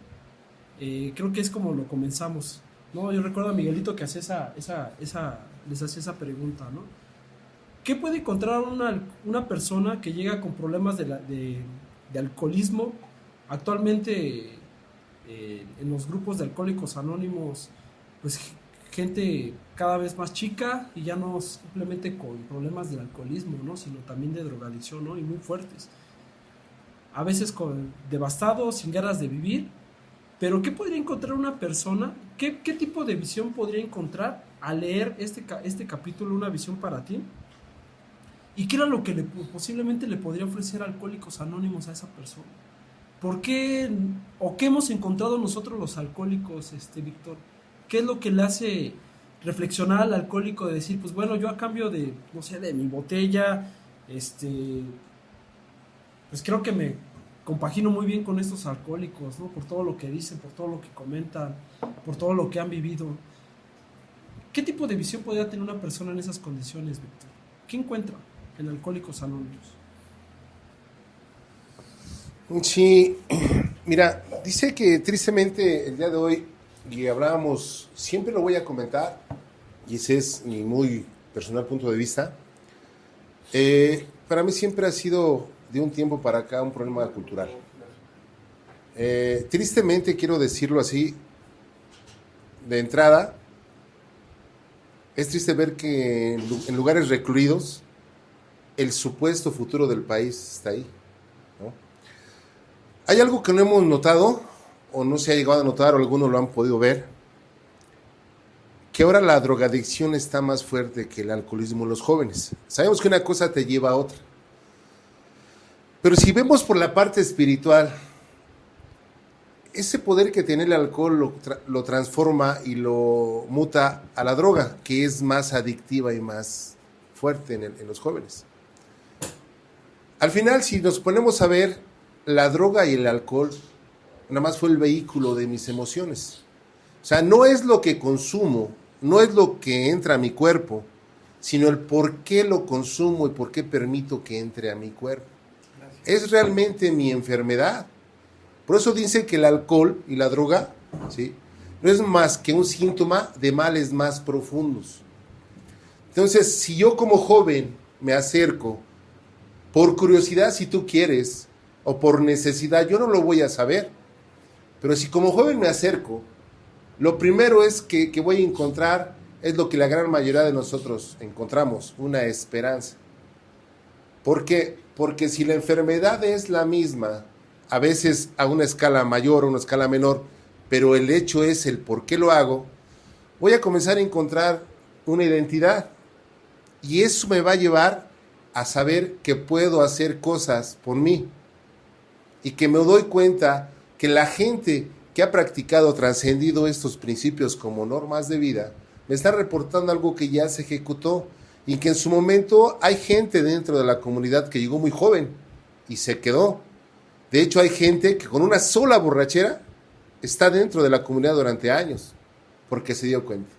creo que es como lo comenzamos, ¿no? Yo recuerdo a Miguelito que hacía les hacía esa pregunta, ¿no? ¿Qué puede encontrar una persona que llega con problemas de alcoholismo? Actualmente en los grupos de Alcohólicos Anónimos, pues gente cada vez más chica y ya no simplemente con problemas del alcoholismo, ¿no? Sino también de drogadicción, ¿no? Y muy fuertes. A veces devastados, sin ganas de vivir. Pero ¿qué podría encontrar una persona? ¿Qué tipo de visión podría encontrar al leer este capítulo, una visión para ti? ¿Y qué era lo que posiblemente le podría ofrecer Alcohólicos Anónimos a esa persona? ¿Por qué o qué hemos encontrado nosotros los alcohólicos, Víctor, ¿Qué es lo que le hace reflexionar al alcohólico de decir, pues bueno, yo a cambio de, no sé, de mi botella, pues creo que me compagino muy bien con estos alcohólicos, ¿no? Por todo lo que dicen, por todo lo que comentan, por todo lo que han vivido. ¿Qué tipo de visión podría tener una persona en esas condiciones, Víctor? ¿Qué encuentra en Alcohólicos Anónimos? Sí, mira, dice que tristemente el día de hoy, y hablábamos, siempre lo voy a comentar, y ese es mi muy personal punto de vista, para mí siempre ha sido de un tiempo para acá un problema cultural. Tristemente, quiero decirlo así, de entrada, es triste ver que en lugares recluidos el supuesto futuro del país está ahí, ¿no? Hay algo que no hemos notado, o no se ha llegado a notar, o algunos lo han podido ver, que ahora la drogadicción está más fuerte que el alcoholismo en los jóvenes. Sabemos que una cosa te lleva a otra. Pero si vemos por la parte espiritual, ese poder que tiene el alcohol lo transforma y lo muta a la droga, que es más adictiva y más fuerte en los jóvenes. Al final, si nos ponemos a ver, la droga y el alcohol nada más fue el vehículo de mis emociones. O sea, no es lo que consumo, no es lo que entra a mi cuerpo, sino el por qué lo consumo y por qué permito que entre a mi cuerpo. Es realmente mi enfermedad. Por eso dice que el alcohol y la droga, ¿sí?, no es más que un síntoma de males más profundos. Entonces, si yo como joven me acerco, por curiosidad si tú quieres, o por necesidad, yo no lo voy a saber. Pero si como joven me acerco, lo primero es que voy a encontrar, es lo que la gran mayoría de nosotros encontramos, una esperanza. ¿Por qué? Porque si la enfermedad es la misma, a veces a una escala mayor o una escala menor, pero el hecho es el por qué lo hago, voy a comenzar a encontrar una identidad. Y eso me va a llevar a saber que puedo hacer cosas por mí. Y que me doy cuenta que la gente que ha practicado, trascendido estos principios como normas de vida, me está reportando algo que ya se ejecutó y que en su momento hay gente dentro de la comunidad que llegó muy joven y se quedó. De hecho, hay gente que con una sola borrachera está dentro de la comunidad durante años porque se dio cuenta.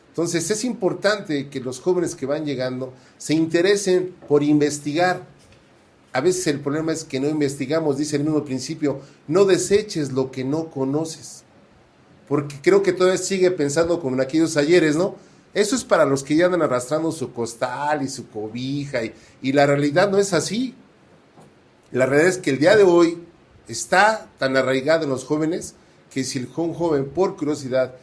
Entonces, es importante que los jóvenes que van llegando se interesen por investigar. A veces el problema es que no investigamos, dice el mismo principio, no deseches lo que no conoces. Porque creo que todavía sigue pensando como en aquellos ayeres, ¿no? Eso es para los que ya andan arrastrando su costal y su cobija, y la realidad no es así. La realidad es que el día de hoy está tan arraigado en los jóvenes que si un joven, por curiosidad,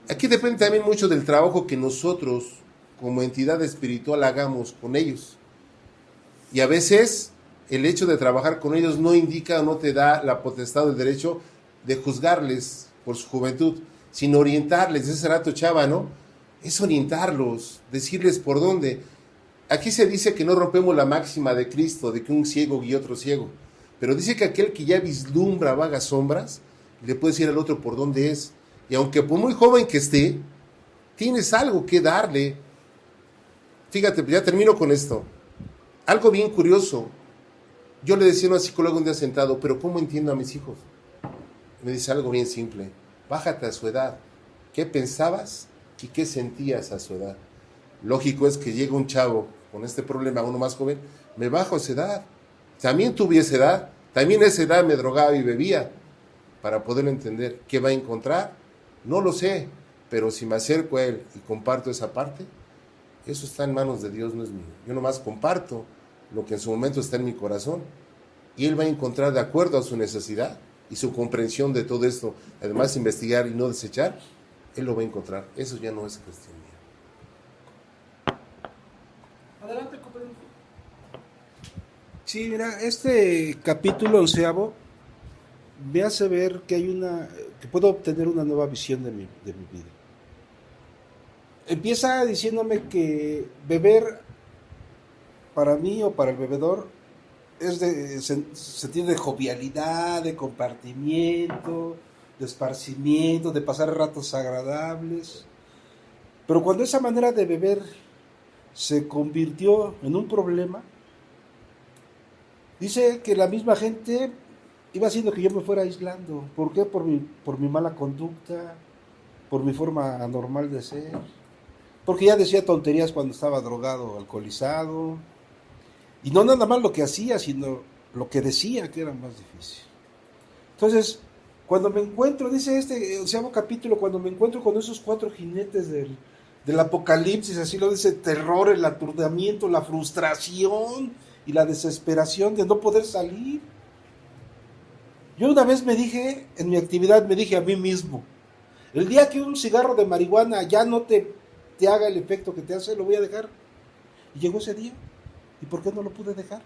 aquí depende también mucho del trabajo que nosotros, como entidad espiritual, hagamos con ellos. Y a veces el hecho de trabajar con ellos no indica o no te da la potestad o el derecho de juzgarles por su juventud, sino orientarles. Ese rato chava, ¿no? Es orientarlos, decirles por dónde. Aquí se dice que no rompemos la máxima de Cristo, de que un ciego guía a otro ciego, pero dice que aquel que ya vislumbra vagas sombras, le puede decir al otro por dónde es. Y aunque por muy joven que esté, tienes algo que darle. Fíjate, ya termino con esto. Algo bien curioso. Yo le decía a una psicóloga un día sentado, pero ¿cómo entiendo a mis hijos? Me dice algo bien simple. Bájate a su edad. ¿Qué pensabas y qué sentías a su edad? Lógico es que llega un chavo con este problema, uno más joven, me bajo a esa edad. También tuve esa edad, también a esa edad me drogaba y bebía. Para poderlo entender, ¿qué va a encontrar? No lo sé, pero si me acerco a él y comparto esa parte, eso está en manos de Dios, no es mío. Yo nomás comparto lo que en su momento está en mi corazón, y él va a encontrar, de acuerdo a su necesidad y su comprensión de todo esto, además de investigar y no desechar, él lo va a encontrar. Eso ya no es cuestión mía. Adelante, compañero. Sí, mira, este capítulo 11 me hace ver que que puedo obtener una nueva visión de mi vida. Empieza diciéndome que beber para mí o para el bebedor es de sentir de jovialidad, de compartimiento, de esparcimiento, de pasar ratos agradables. Pero cuando esa manera de beber se convirtió en un problema, dice que la misma gente iba haciendo que yo me fuera aislando. ¿Por qué? Por mi mala conducta, por mi forma anormal de ser. Porque ya decía tonterías cuando estaba drogado, alcoholizado. Y no nada más lo que hacía, sino lo que decía, que era más difícil. Entonces, cuando me encuentro, dice este 11º capítulo, cuando me encuentro con esos 4 jinetes del apocalipsis, así lo dice, terror, el aturdimiento, la frustración y la desesperación de no poder salir. Yo una vez me dije, en mi actividad, me dije a mí mismo, el día que un cigarro de marihuana ya no te haga el efecto que te hace, lo voy a dejar. Y llegó ese día. ¿Y por qué no lo pude dejar?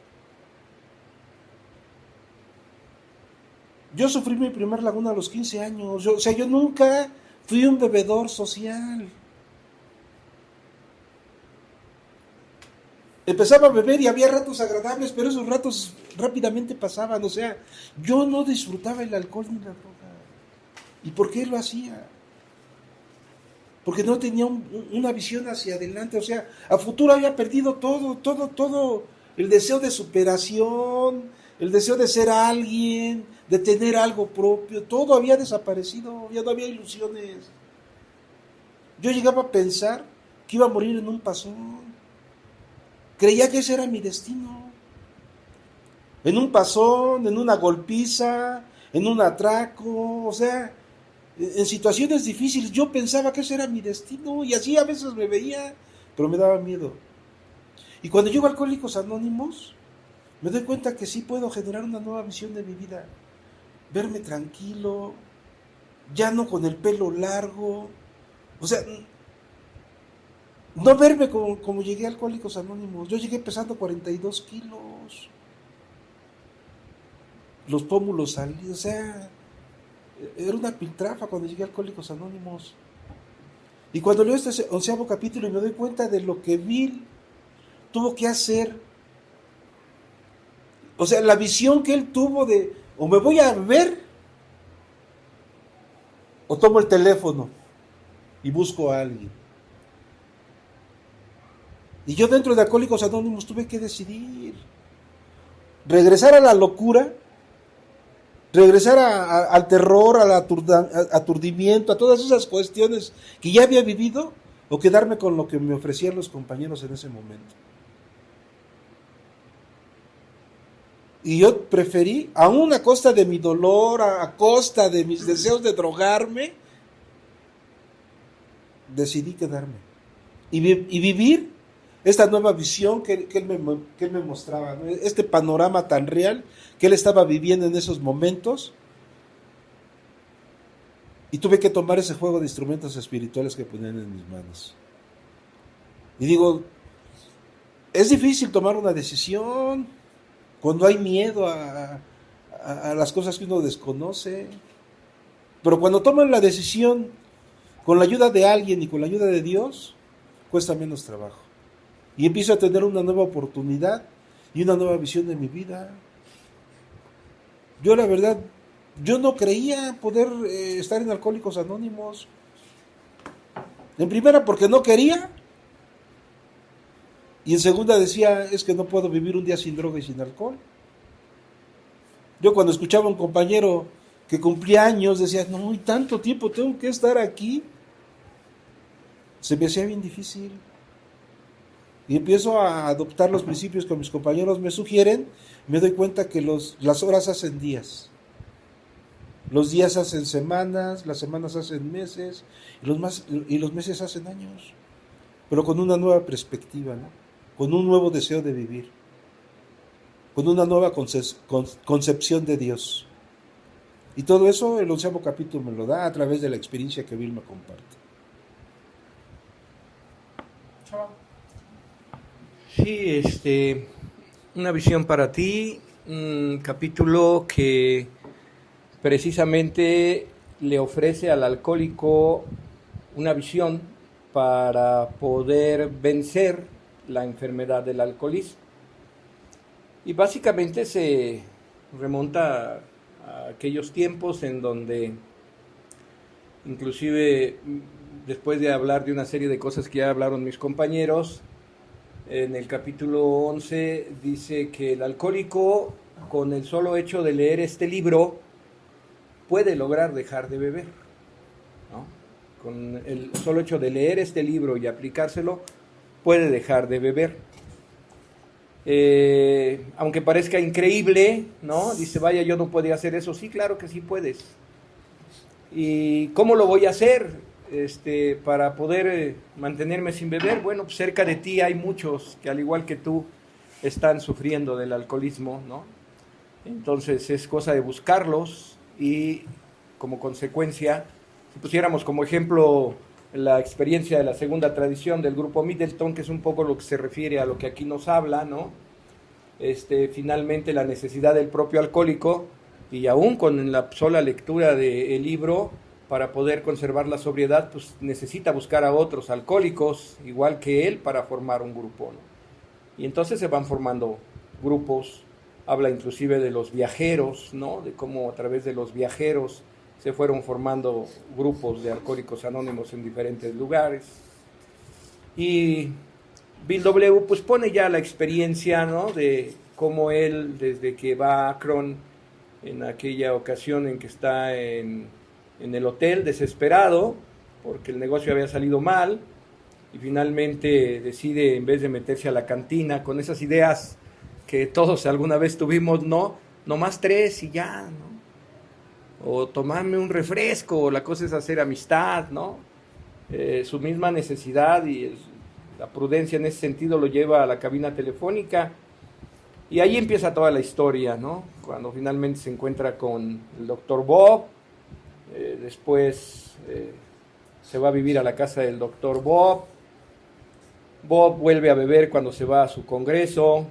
Yo sufrí mi primer laguna a los 15 años. Yo nunca fui un bebedor social. Empezaba a beber y había ratos agradables, pero esos ratos rápidamente pasaban. O sea, yo no disfrutaba el alcohol ni la droga. ¿Y por qué lo hacía? Porque no tenía una visión hacia adelante. O sea, a futuro había perdido todo. El deseo de superación, el deseo de ser alguien, de tener algo propio. Todo había desaparecido, ya no había ilusiones. Yo llegaba a pensar que iba a morir en un pasón. Creía que ese era mi destino. En un pasón, en una golpiza, en un atraco, o sea, en situaciones difíciles. Yo pensaba que ese era mi destino y así a veces me veía, pero me daba miedo. Y cuando llego a Alcohólicos Anónimos, me doy cuenta que sí puedo generar una nueva visión de mi vida. Verme tranquilo, ya no con el pelo largo, o sea, no verme como llegué a Alcohólicos Anónimos. Yo llegué pesando 42 kilos, los pómulos salidos, o sea, era una piltrafa cuando llegué a Alcohólicos Anónimos. Y cuando leo este 11º capítulo y me doy cuenta de lo que Bill tuvo que hacer, o sea, la visión que él tuvo de, o me voy a ver, o tomo el teléfono y busco a alguien. Y yo dentro de Alcohólicos Anónimos tuve que decidir regresar a la locura, regresar al terror, al aturdimiento, a todas esas cuestiones que ya había vivido, o quedarme con lo que me ofrecían los compañeros en ese momento. Y yo preferí, aún a costa de mi dolor, a costa de mis deseos de drogarme, decidí quedarme y vivir esta nueva visión que él me mostraba, ¿no? Este panorama tan real que él estaba viviendo en esos momentos. Y tuve que tomar ese juego de instrumentos espirituales que ponían en mis manos. Y digo, es difícil tomar una decisión cuando hay miedo a las cosas que uno desconoce. Pero cuando toman la decisión con la ayuda de alguien y con la ayuda de Dios, cuesta menos trabajo. Y empiezo a tener una nueva oportunidad y una nueva visión de mi vida. Yo la verdad, yo no creía poder estar en Alcohólicos Anónimos. En primera porque no quería. Y en segunda decía, es que no puedo vivir un día sin droga y sin alcohol. Yo cuando escuchaba a un compañero que cumplía años, decía, no, y tanto tiempo tengo que estar aquí. Se me hacía bien difícil. Y empiezo a adoptar los principios que mis compañeros me sugieren. Me doy cuenta que las horas hacen días. Los días hacen semanas, las semanas hacen meses, y los meses hacen años. Pero con una nueva perspectiva, ¿no? Con un nuevo deseo de vivir. Con una nueva concepción de Dios. Y todo eso el 11º capítulo me lo da a través de la experiencia que Bill me comparte. Sí, una visión para ti, un capítulo que precisamente le ofrece al alcohólico una visión para poder vencer la enfermedad del alcoholismo. Y básicamente se remonta a aquellos tiempos en donde Inclusive, después de hablar de una serie de cosas que ya hablaron mis compañeros, en el capítulo 11 dice que el alcohólico, con el solo hecho de leer este libro, puede lograr dejar de beber, ¿no? Con el solo hecho de leer este libro y aplicárselo, puede dejar de beber. Aunque parezca increíble, ¿no? Dice, vaya, yo no podía hacer eso. Sí, claro que sí puedes. ¿Y cómo lo voy a hacer para poder mantenerme sin beber? Bueno, pues cerca de ti hay muchos que al igual que tú están sufriendo del alcoholismo, ¿no? Entonces es cosa de buscarlos y como consecuencia, si pusiéramos como ejemplo la experiencia de la segunda tradición del grupo Middleton, que es un poco lo que se refiere a lo que aquí nos habla, ¿no? Finalmente la necesidad del propio alcohólico, y aún con la sola lectura del libro, para poder conservar la sobriedad, pues necesita buscar a otros alcohólicos, igual que él, para formar un grupo, ¿no? Y entonces se van formando grupos, habla inclusive de los viajeros, ¿no? De cómo a través de los viajeros se fueron formando grupos de alcohólicos anónimos en diferentes lugares. Y Bill W. pues pone ya la experiencia, ¿no? De cómo él, desde que va a Akron, en aquella ocasión en que está en el hotel, desesperado, porque el negocio había salido mal, y finalmente decide, en vez de meterse a la cantina, con esas ideas que todos alguna vez tuvimos, no más 3 y ya, ¿no? O tomarme un refresco, la cosa es hacer amistad, ¿no? Su misma necesidad y la prudencia en ese sentido lo lleva a la cabina telefónica, y ahí empieza toda la historia, ¿no? Cuando finalmente se encuentra con el doctor Bob, después se va a vivir a la casa del doctor Bob. Bob vuelve a beber cuando se va a su congreso,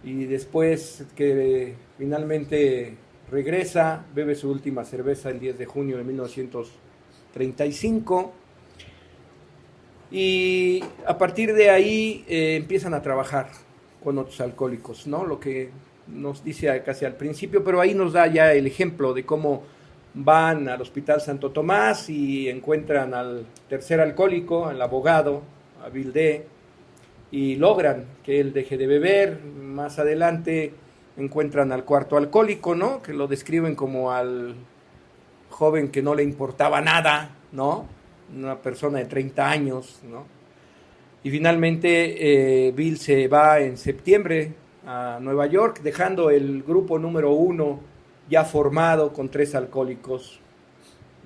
y después que finalmente regresa, bebe su última cerveza el 10 de junio de 1935, y a partir de ahí empiezan a trabajar con otros alcohólicos, ¿no? Lo que nos dice casi al principio, pero ahí nos da ya el ejemplo de cómo van al Hospital Santo Tomás y encuentran al tercer alcohólico, al abogado, a Bill D., y logran que él deje de beber. Más adelante encuentran al cuarto alcohólico, ¿no? Que lo describen como al joven que no le importaba nada, ¿no? Una persona de 30 años, ¿no? Y finalmente Bill se va en septiembre a Nueva York, dejando el grupo número 1 ya formado con 3 alcohólicos,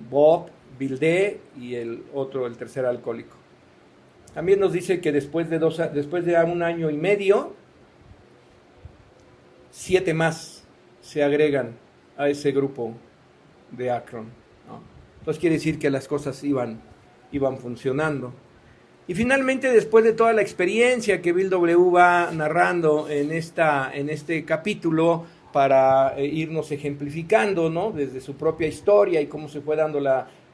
Bob, Bill D. y el tercer alcohólico. También nos dice que después de 1 año y medio, 7 más se agregan a ese grupo de Akron, ¿no? Entonces quiere decir que las cosas iban funcionando. Y finalmente, después de toda la experiencia que Bill W. va narrando en este capítulo, para irnos ejemplificando, ¿no? Desde su propia historia y cómo se fue dando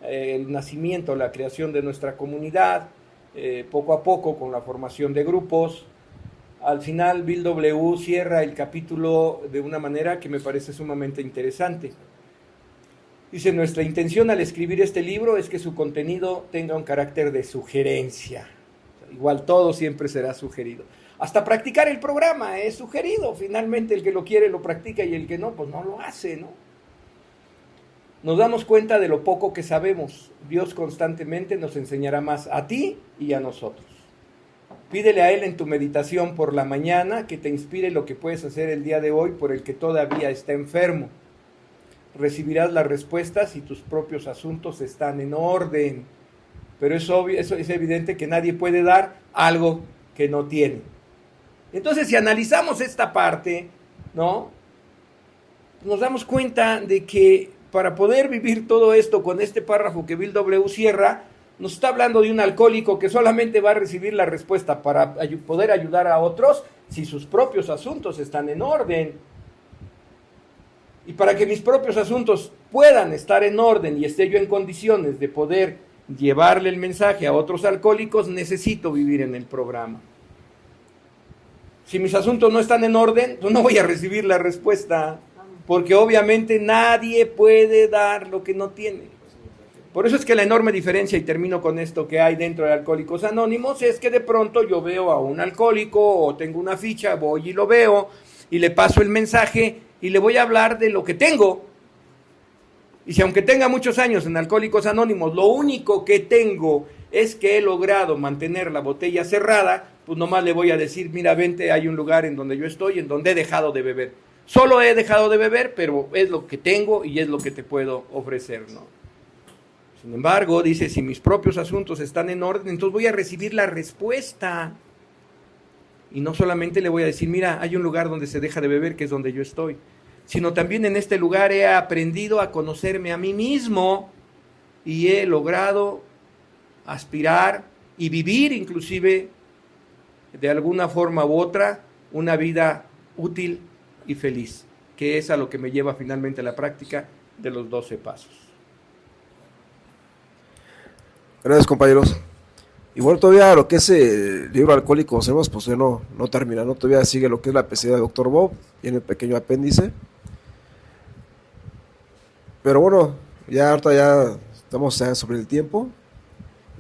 el nacimiento, la creación de nuestra comunidad, poco a poco con la formación de grupos. Al final Bill W. cierra el capítulo de una manera que me parece sumamente interesante. Dice: nuestra intención al escribir este libro es que su contenido tenga un carácter de sugerencia. Igual todo siempre será sugerido. Hasta practicar el programa es sugerido. Finalmente el que lo quiere lo practica y el que no, pues no lo hace, ¿no? Nos damos cuenta de lo poco que sabemos. Dios constantemente nos enseñará más a ti y a nosotros. Pídele a Él en tu meditación por la mañana que te inspire lo que puedes hacer el día de hoy por el que todavía está enfermo. Recibirás las respuestas si tus propios asuntos están en orden. Pero es obvio, es evidente que nadie puede dar algo que no tiene. Entonces, si analizamos esta parte, ¿no? Nos damos cuenta de que para poder vivir todo esto con este párrafo que Bill W. cierra, nos está hablando de un alcohólico que solamente va a recibir la respuesta para poder ayudar a otros si sus propios asuntos están en orden. Y para que mis propios asuntos puedan estar en orden y esté yo en condiciones de poder llevarle el mensaje a otros alcohólicos, necesito vivir en el programa. Si mis asuntos no están en orden, pues no voy a recibir la respuesta, porque obviamente nadie puede dar lo que no tiene. Por eso es que la enorme diferencia, y termino con esto, que hay dentro de Alcohólicos Anónimos, es que de pronto yo veo a un alcohólico o tengo una ficha, voy y lo veo y le paso el mensaje y le voy a hablar de lo que tengo. Y si aunque tenga muchos años en Alcohólicos Anónimos, lo único que tengo es que he logrado mantener la botella cerrada, pues nomás le voy a decir, mira, vente, hay un lugar en donde yo estoy, en donde he dejado de beber. Solo he dejado de beber, pero es lo que tengo y es lo que te puedo ofrecer, ¿no? Sin embargo, dice, si mis propios asuntos están en orden, entonces voy a recibir la respuesta. Y no solamente le voy a decir, mira, hay un lugar donde se deja de beber, que es donde yo estoy, sino también en este lugar he aprendido a conocerme a mí mismo y he logrado aspirar y vivir inclusive de alguna forma u otra una vida útil y feliz, que es a lo que me lleva finalmente a la práctica de los 12 pasos. Gracias, compañeros. Y bueno, todavía lo que es el libro Alcohólicos Anónimos, pues ya no termina, ¿no? Todavía sigue lo que es la especialidad de Dr. Bob, tiene un pequeño apéndice. Pero bueno, ya ahorita ya estamos sobre el tiempo.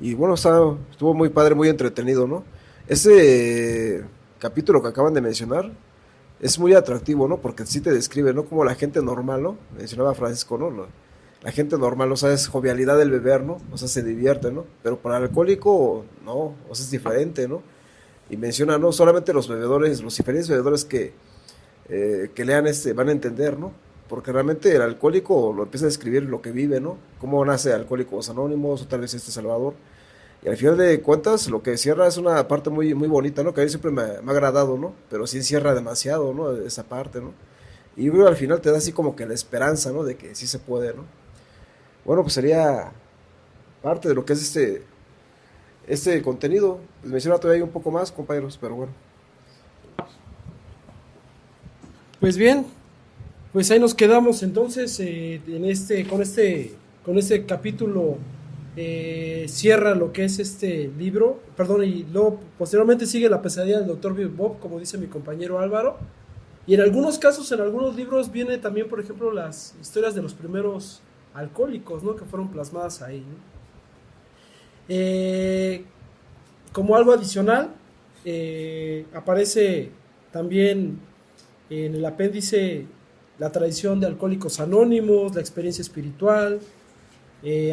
Y bueno, estuvo muy padre, muy entretenido, ¿no? Ese capítulo que acaban de mencionar es muy atractivo, ¿no? Porque sí te describe, ¿no? Como la gente normal, ¿no? Mencionaba Francisco, ¿no? La gente normal, o sea, es jovialidad del beber, ¿no? O sea, se divierte, ¿no? Pero para el alcohólico, no, o sea, es diferente, ¿no? Y menciona, no solamente los bebedores, los diferentes bebedores que lean van a entender, ¿no? Porque realmente el alcohólico lo empieza a describir lo que vive, ¿no? Cómo nace Alcohólicos Anónimos, o tal vez Salvador. Y al final de cuentas, lo que cierra es una parte muy, muy bonita, ¿no? Que a mí siempre me ha agradado, ¿no? Pero sí encierra demasiado, ¿no? Esa parte, ¿no? Y yo creo que al final te da así como que la esperanza, ¿no? De que sí se puede, ¿no? Bueno, pues sería parte de lo que es este contenido. Les menciona todavía un poco más, compañeros, pero bueno. Pues bien, pues ahí nos quedamos entonces con este capítulo. Cierra lo que es este libro, perdón, y luego posteriormente sigue la pesadilla del Dr. Bob, como dice mi compañero Álvaro. Y en algunos casos, en algunos libros viene también, por ejemplo, las historias de los primeros alcohólicos, ¿no? Que fueron plasmadas ahí, ¿no? Como algo adicional, aparece también en el apéndice la tradición de Alcohólicos Anónimos, la experiencia espiritual,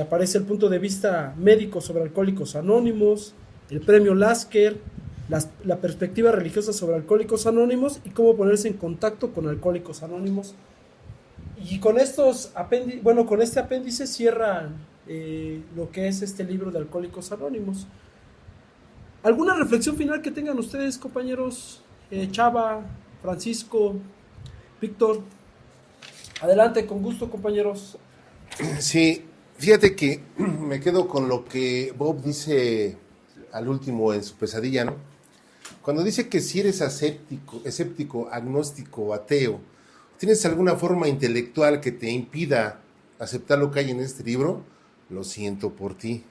aparece el punto de vista médico sobre Alcohólicos Anónimos, el premio Lasker, la perspectiva religiosa sobre Alcohólicos Anónimos y cómo ponerse en contacto con Alcohólicos Anónimos. Y con con este apéndice cierra lo que es este libro de Alcohólicos Anónimos. ¿Alguna reflexión final que tengan ustedes, compañeros? Chava, Francisco, Víctor. Adelante, con gusto, compañeros. Sí, fíjate que me quedo con lo que Bob dice al último en su pesadilla, ¿no? Cuando dice que si eres escéptico, agnóstico o ateo, ¿tienes alguna forma intelectual que te impida aceptar lo que hay en este libro? Lo siento por ti.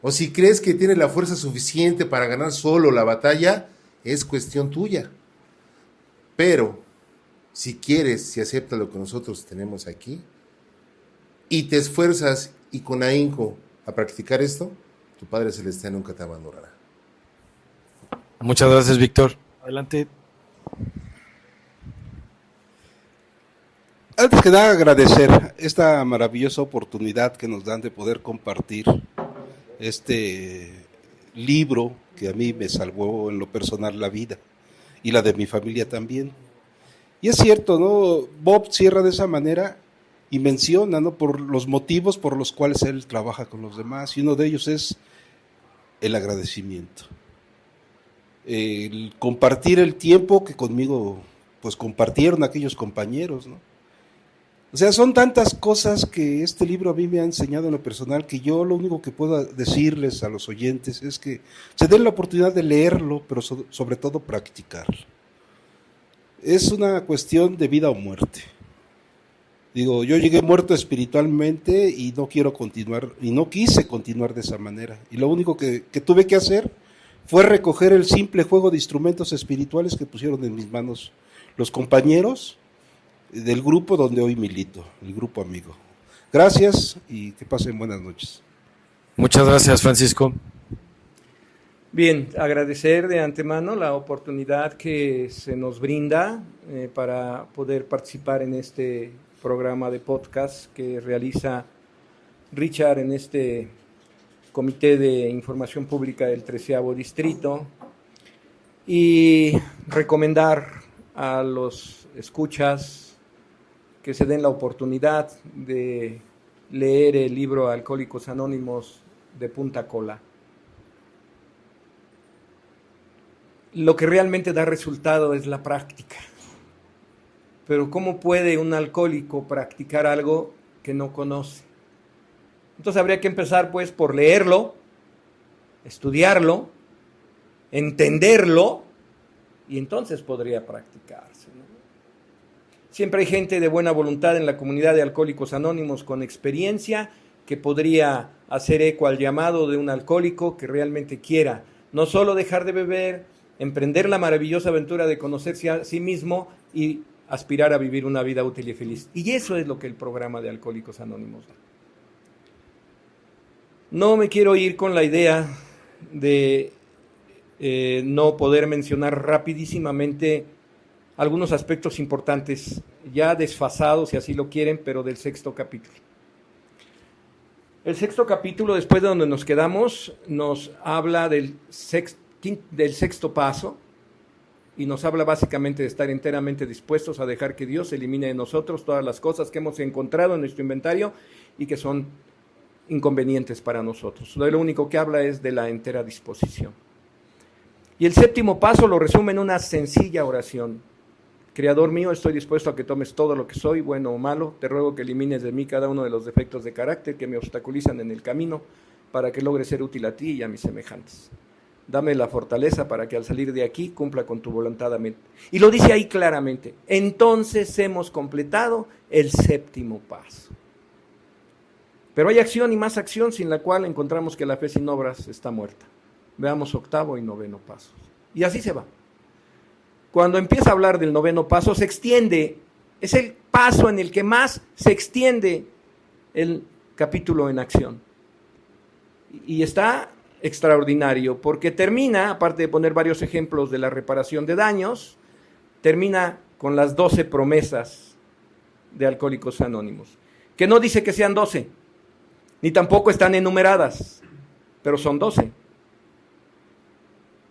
O si crees que tienes la fuerza suficiente para ganar solo la batalla, es cuestión tuya. Pero, si aceptas lo que nosotros tenemos aquí, y te esfuerzas y con ahínco a practicar esto, tu Padre Celestial nunca te abandonará. Muchas gracias, Víctor. Adelante. Antes que nada, agradecer esta maravillosa oportunidad que nos dan de poder compartir este libro que a mí me salvó en lo personal la vida y la de mi familia también. Y es cierto, ¿no? Bob cierra de esa manera y menciona, ¿no?, por los motivos por los cuales él trabaja con los demás, y uno de ellos es el agradecimiento. El compartir el tiempo que conmigo pues compartieron aquellos compañeros, ¿no? O sea, son tantas cosas que este libro a mí me ha enseñado en lo personal, que yo lo único que puedo decirles a los oyentes es que se den la oportunidad de leerlo, pero sobre todo practicarlo. Es una cuestión de vida o muerte. Digo, yo llegué muerto espiritualmente y no quiero continuar, y no quise continuar de esa manera. Y lo único que tuve que hacer fue recoger el simple juego de instrumentos espirituales que pusieron en mis manos los compañeros del grupo donde hoy milito, el grupo amigo. Gracias y que pasen buenas noches. Muchas gracias, Francisco. Bien, agradecer de antemano la oportunidad que se nos brinda para poder participar en este programa de podcast que realiza Richard en este Comité de Información Pública del 13º Distrito, y recomendar a los escuchas que se den la oportunidad de leer el libro Alcohólicos Anónimos de punta a cola. Lo que realmente da resultado es la práctica. Pero ¿cómo puede un alcohólico practicar algo que no conoce? Entonces habría que empezar pues por leerlo, estudiarlo, entenderlo, y entonces podría practicarse, ¿no? Siempre hay gente de buena voluntad en la comunidad de Alcohólicos Anónimos con experiencia que podría hacer eco al llamado de un alcohólico que realmente quiera no solo dejar de beber, emprender la maravillosa aventura de conocerse a sí mismo y aspirar a vivir una vida útil y feliz. Y eso es lo que el programa de Alcohólicos Anónimos da. No me quiero ir con la idea de no poder mencionar rapidísimamente algunos aspectos importantes, ya desfasados, si así lo quieren, pero del 6º capítulo. El 6º capítulo, después de donde nos quedamos, nos habla del 6º paso, y nos habla básicamente de estar enteramente dispuestos a dejar que Dios elimine de nosotros todas las cosas que hemos encontrado en nuestro inventario y que son inconvenientes para nosotros. Lo único que habla es de la entera disposición. Y el 7º paso lo resume en una sencilla oración. Creador mío, estoy dispuesto a que tomes todo lo que soy, bueno o malo. Te ruego que elimines de mí cada uno de los defectos de carácter que me obstaculizan en el camino para que logre ser útil a ti y a mis semejantes. Dame la fortaleza para que al salir de aquí cumpla con tu voluntad. Amén. Y lo dice ahí claramente. Entonces hemos completado el 7º paso. Pero hay acción y más acción, sin la cual encontramos que la fe sin obras está muerta. Veamos 8º y 9º pasos. Y así se va. Cuando empieza a hablar del 9º paso, se extiende. Es el paso en el que más se extiende el capítulo en acción. Y está extraordinario, porque termina, aparte de poner varios ejemplos de la reparación de daños, termina con las 12 promesas de Alcohólicos Anónimos. Que no dice que sean 12. Ni tampoco están enumeradas, pero son 12.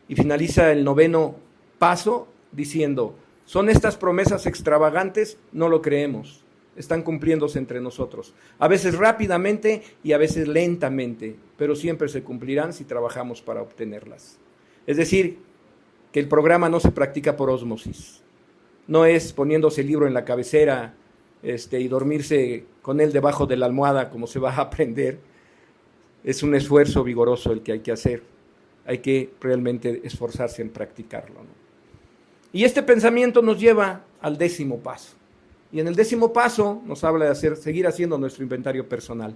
Y finaliza el 9º paso diciendo, ¿son estas promesas extravagantes? No lo creemos, están cumpliéndose entre nosotros. A veces rápidamente y a veces lentamente, pero siempre se cumplirán si trabajamos para obtenerlas. Es decir, que el programa no se practica por ósmosis. No es poniéndose el libro en la cabecera y dormirse con él debajo de la almohada como se va a aprender. Es un esfuerzo vigoroso el que hay que hacer. Hay que realmente esforzarse en practicarlo, ¿no? Y este pensamiento nos lleva al 10º paso. Y en el 10º paso nos habla de seguir haciendo nuestro inventario personal.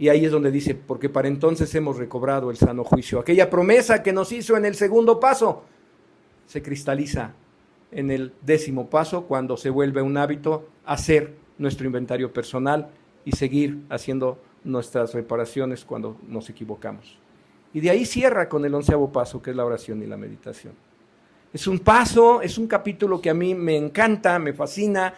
Y ahí es donde dice, porque para entonces hemos recobrado el sano juicio. Aquella promesa que nos hizo en el 2º paso se cristaliza en el 10º paso, cuando se vuelve un hábito hacer nuestro inventario personal y seguir haciendo nuestras reparaciones cuando nos equivocamos. Y de ahí cierra con el 11º paso, que es la oración y la meditación. Es un paso, es un capítulo que a mí me encanta, me fascina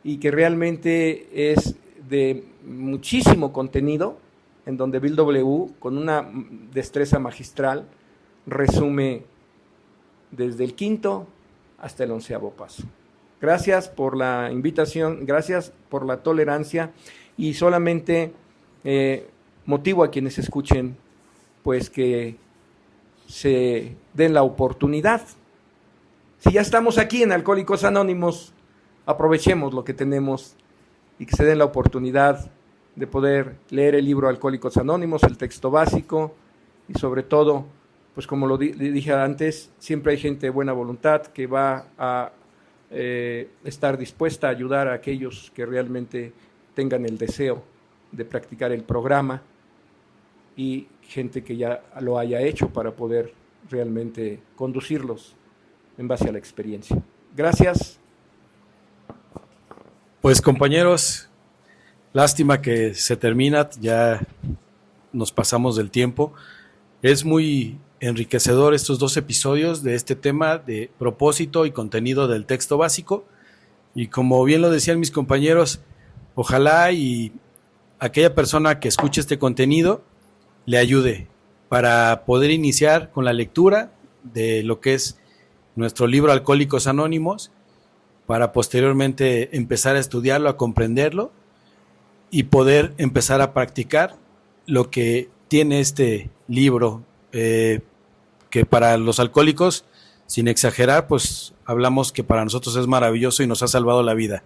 y que realmente es de muchísimo contenido, en donde Bill W., con una destreza magistral, resume desde el 5º hasta el 11º paso. Gracias por la invitación, gracias por la tolerancia, y solamente motivo a quienes escuchen pues que se den la oportunidad. Si ya estamos aquí en Alcohólicos Anónimos, aprovechemos lo que tenemos y que se den la oportunidad de poder leer el libro Alcohólicos Anónimos, el texto básico, y sobre todo, pues como lo dije antes, siempre hay gente de buena voluntad que va a estar dispuesta a ayudar a aquellos que realmente tengan el deseo de practicar el programa, y gente que ya lo haya hecho para poder realmente conducirlos en base a la experiencia. Gracias. Pues compañeros, Lástima que se termina, ya nos pasamos del tiempo. Es muy enriquecedor estos 2 episodios de este tema de propósito y contenido del texto básico. Y como bien lo decían mis compañeros, ojalá y aquella persona que escuche este contenido le ayude para poder iniciar con la lectura de lo que es nuestro libro Alcohólicos Anónimos, para posteriormente empezar a estudiarlo, a comprenderlo y poder empezar a practicar lo que tiene este libro, que para los alcohólicos, sin exagerar, pues hablamos que para nosotros es maravilloso y nos ha salvado la vida.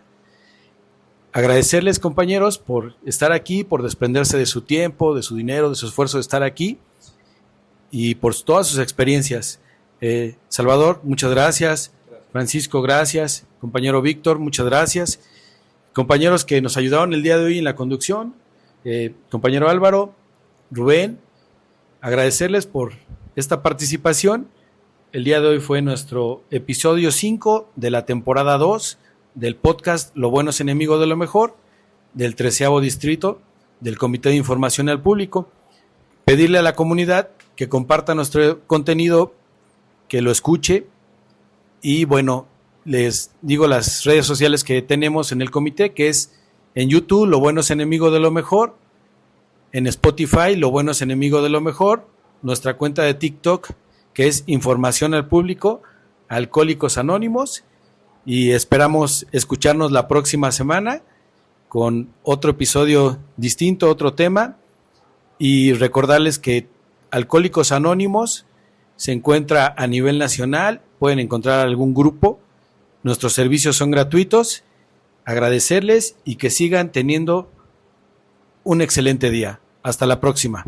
Agradecerles, compañeros, por estar aquí, por desprenderse de su tiempo, de su dinero, de su esfuerzo de estar aquí y por todas sus experiencias. Salvador, muchas gracias. Francisco, gracias. Compañero Víctor, muchas gracias. Compañeros que nos ayudaron el día de hoy en la conducción, compañero Álvaro, Rubén, agradecerles por esta participación. El día de hoy fue nuestro episodio 5 de la temporada 2 del podcast Lo bueno es enemigo de lo mejor, del 13º distrito del Comité de Información al Público. Pedirle a la comunidad que comparta nuestro contenido, que lo escuche y bueno, les digo las redes sociales que tenemos en el comité, que es en YouTube, Lo bueno es enemigo de lo mejor, en Spotify, Lo bueno es enemigo de lo mejor, nuestra cuenta de TikTok, que es Información al Público, Alcohólicos Anónimos, y esperamos escucharnos la próxima semana con otro episodio distinto, otro tema, y recordarles que Alcohólicos Anónimos se encuentra a nivel nacional, pueden encontrar algún grupo, nuestros servicios son gratuitos, agradecerles y que sigan teniendo un excelente día. Hasta la próxima.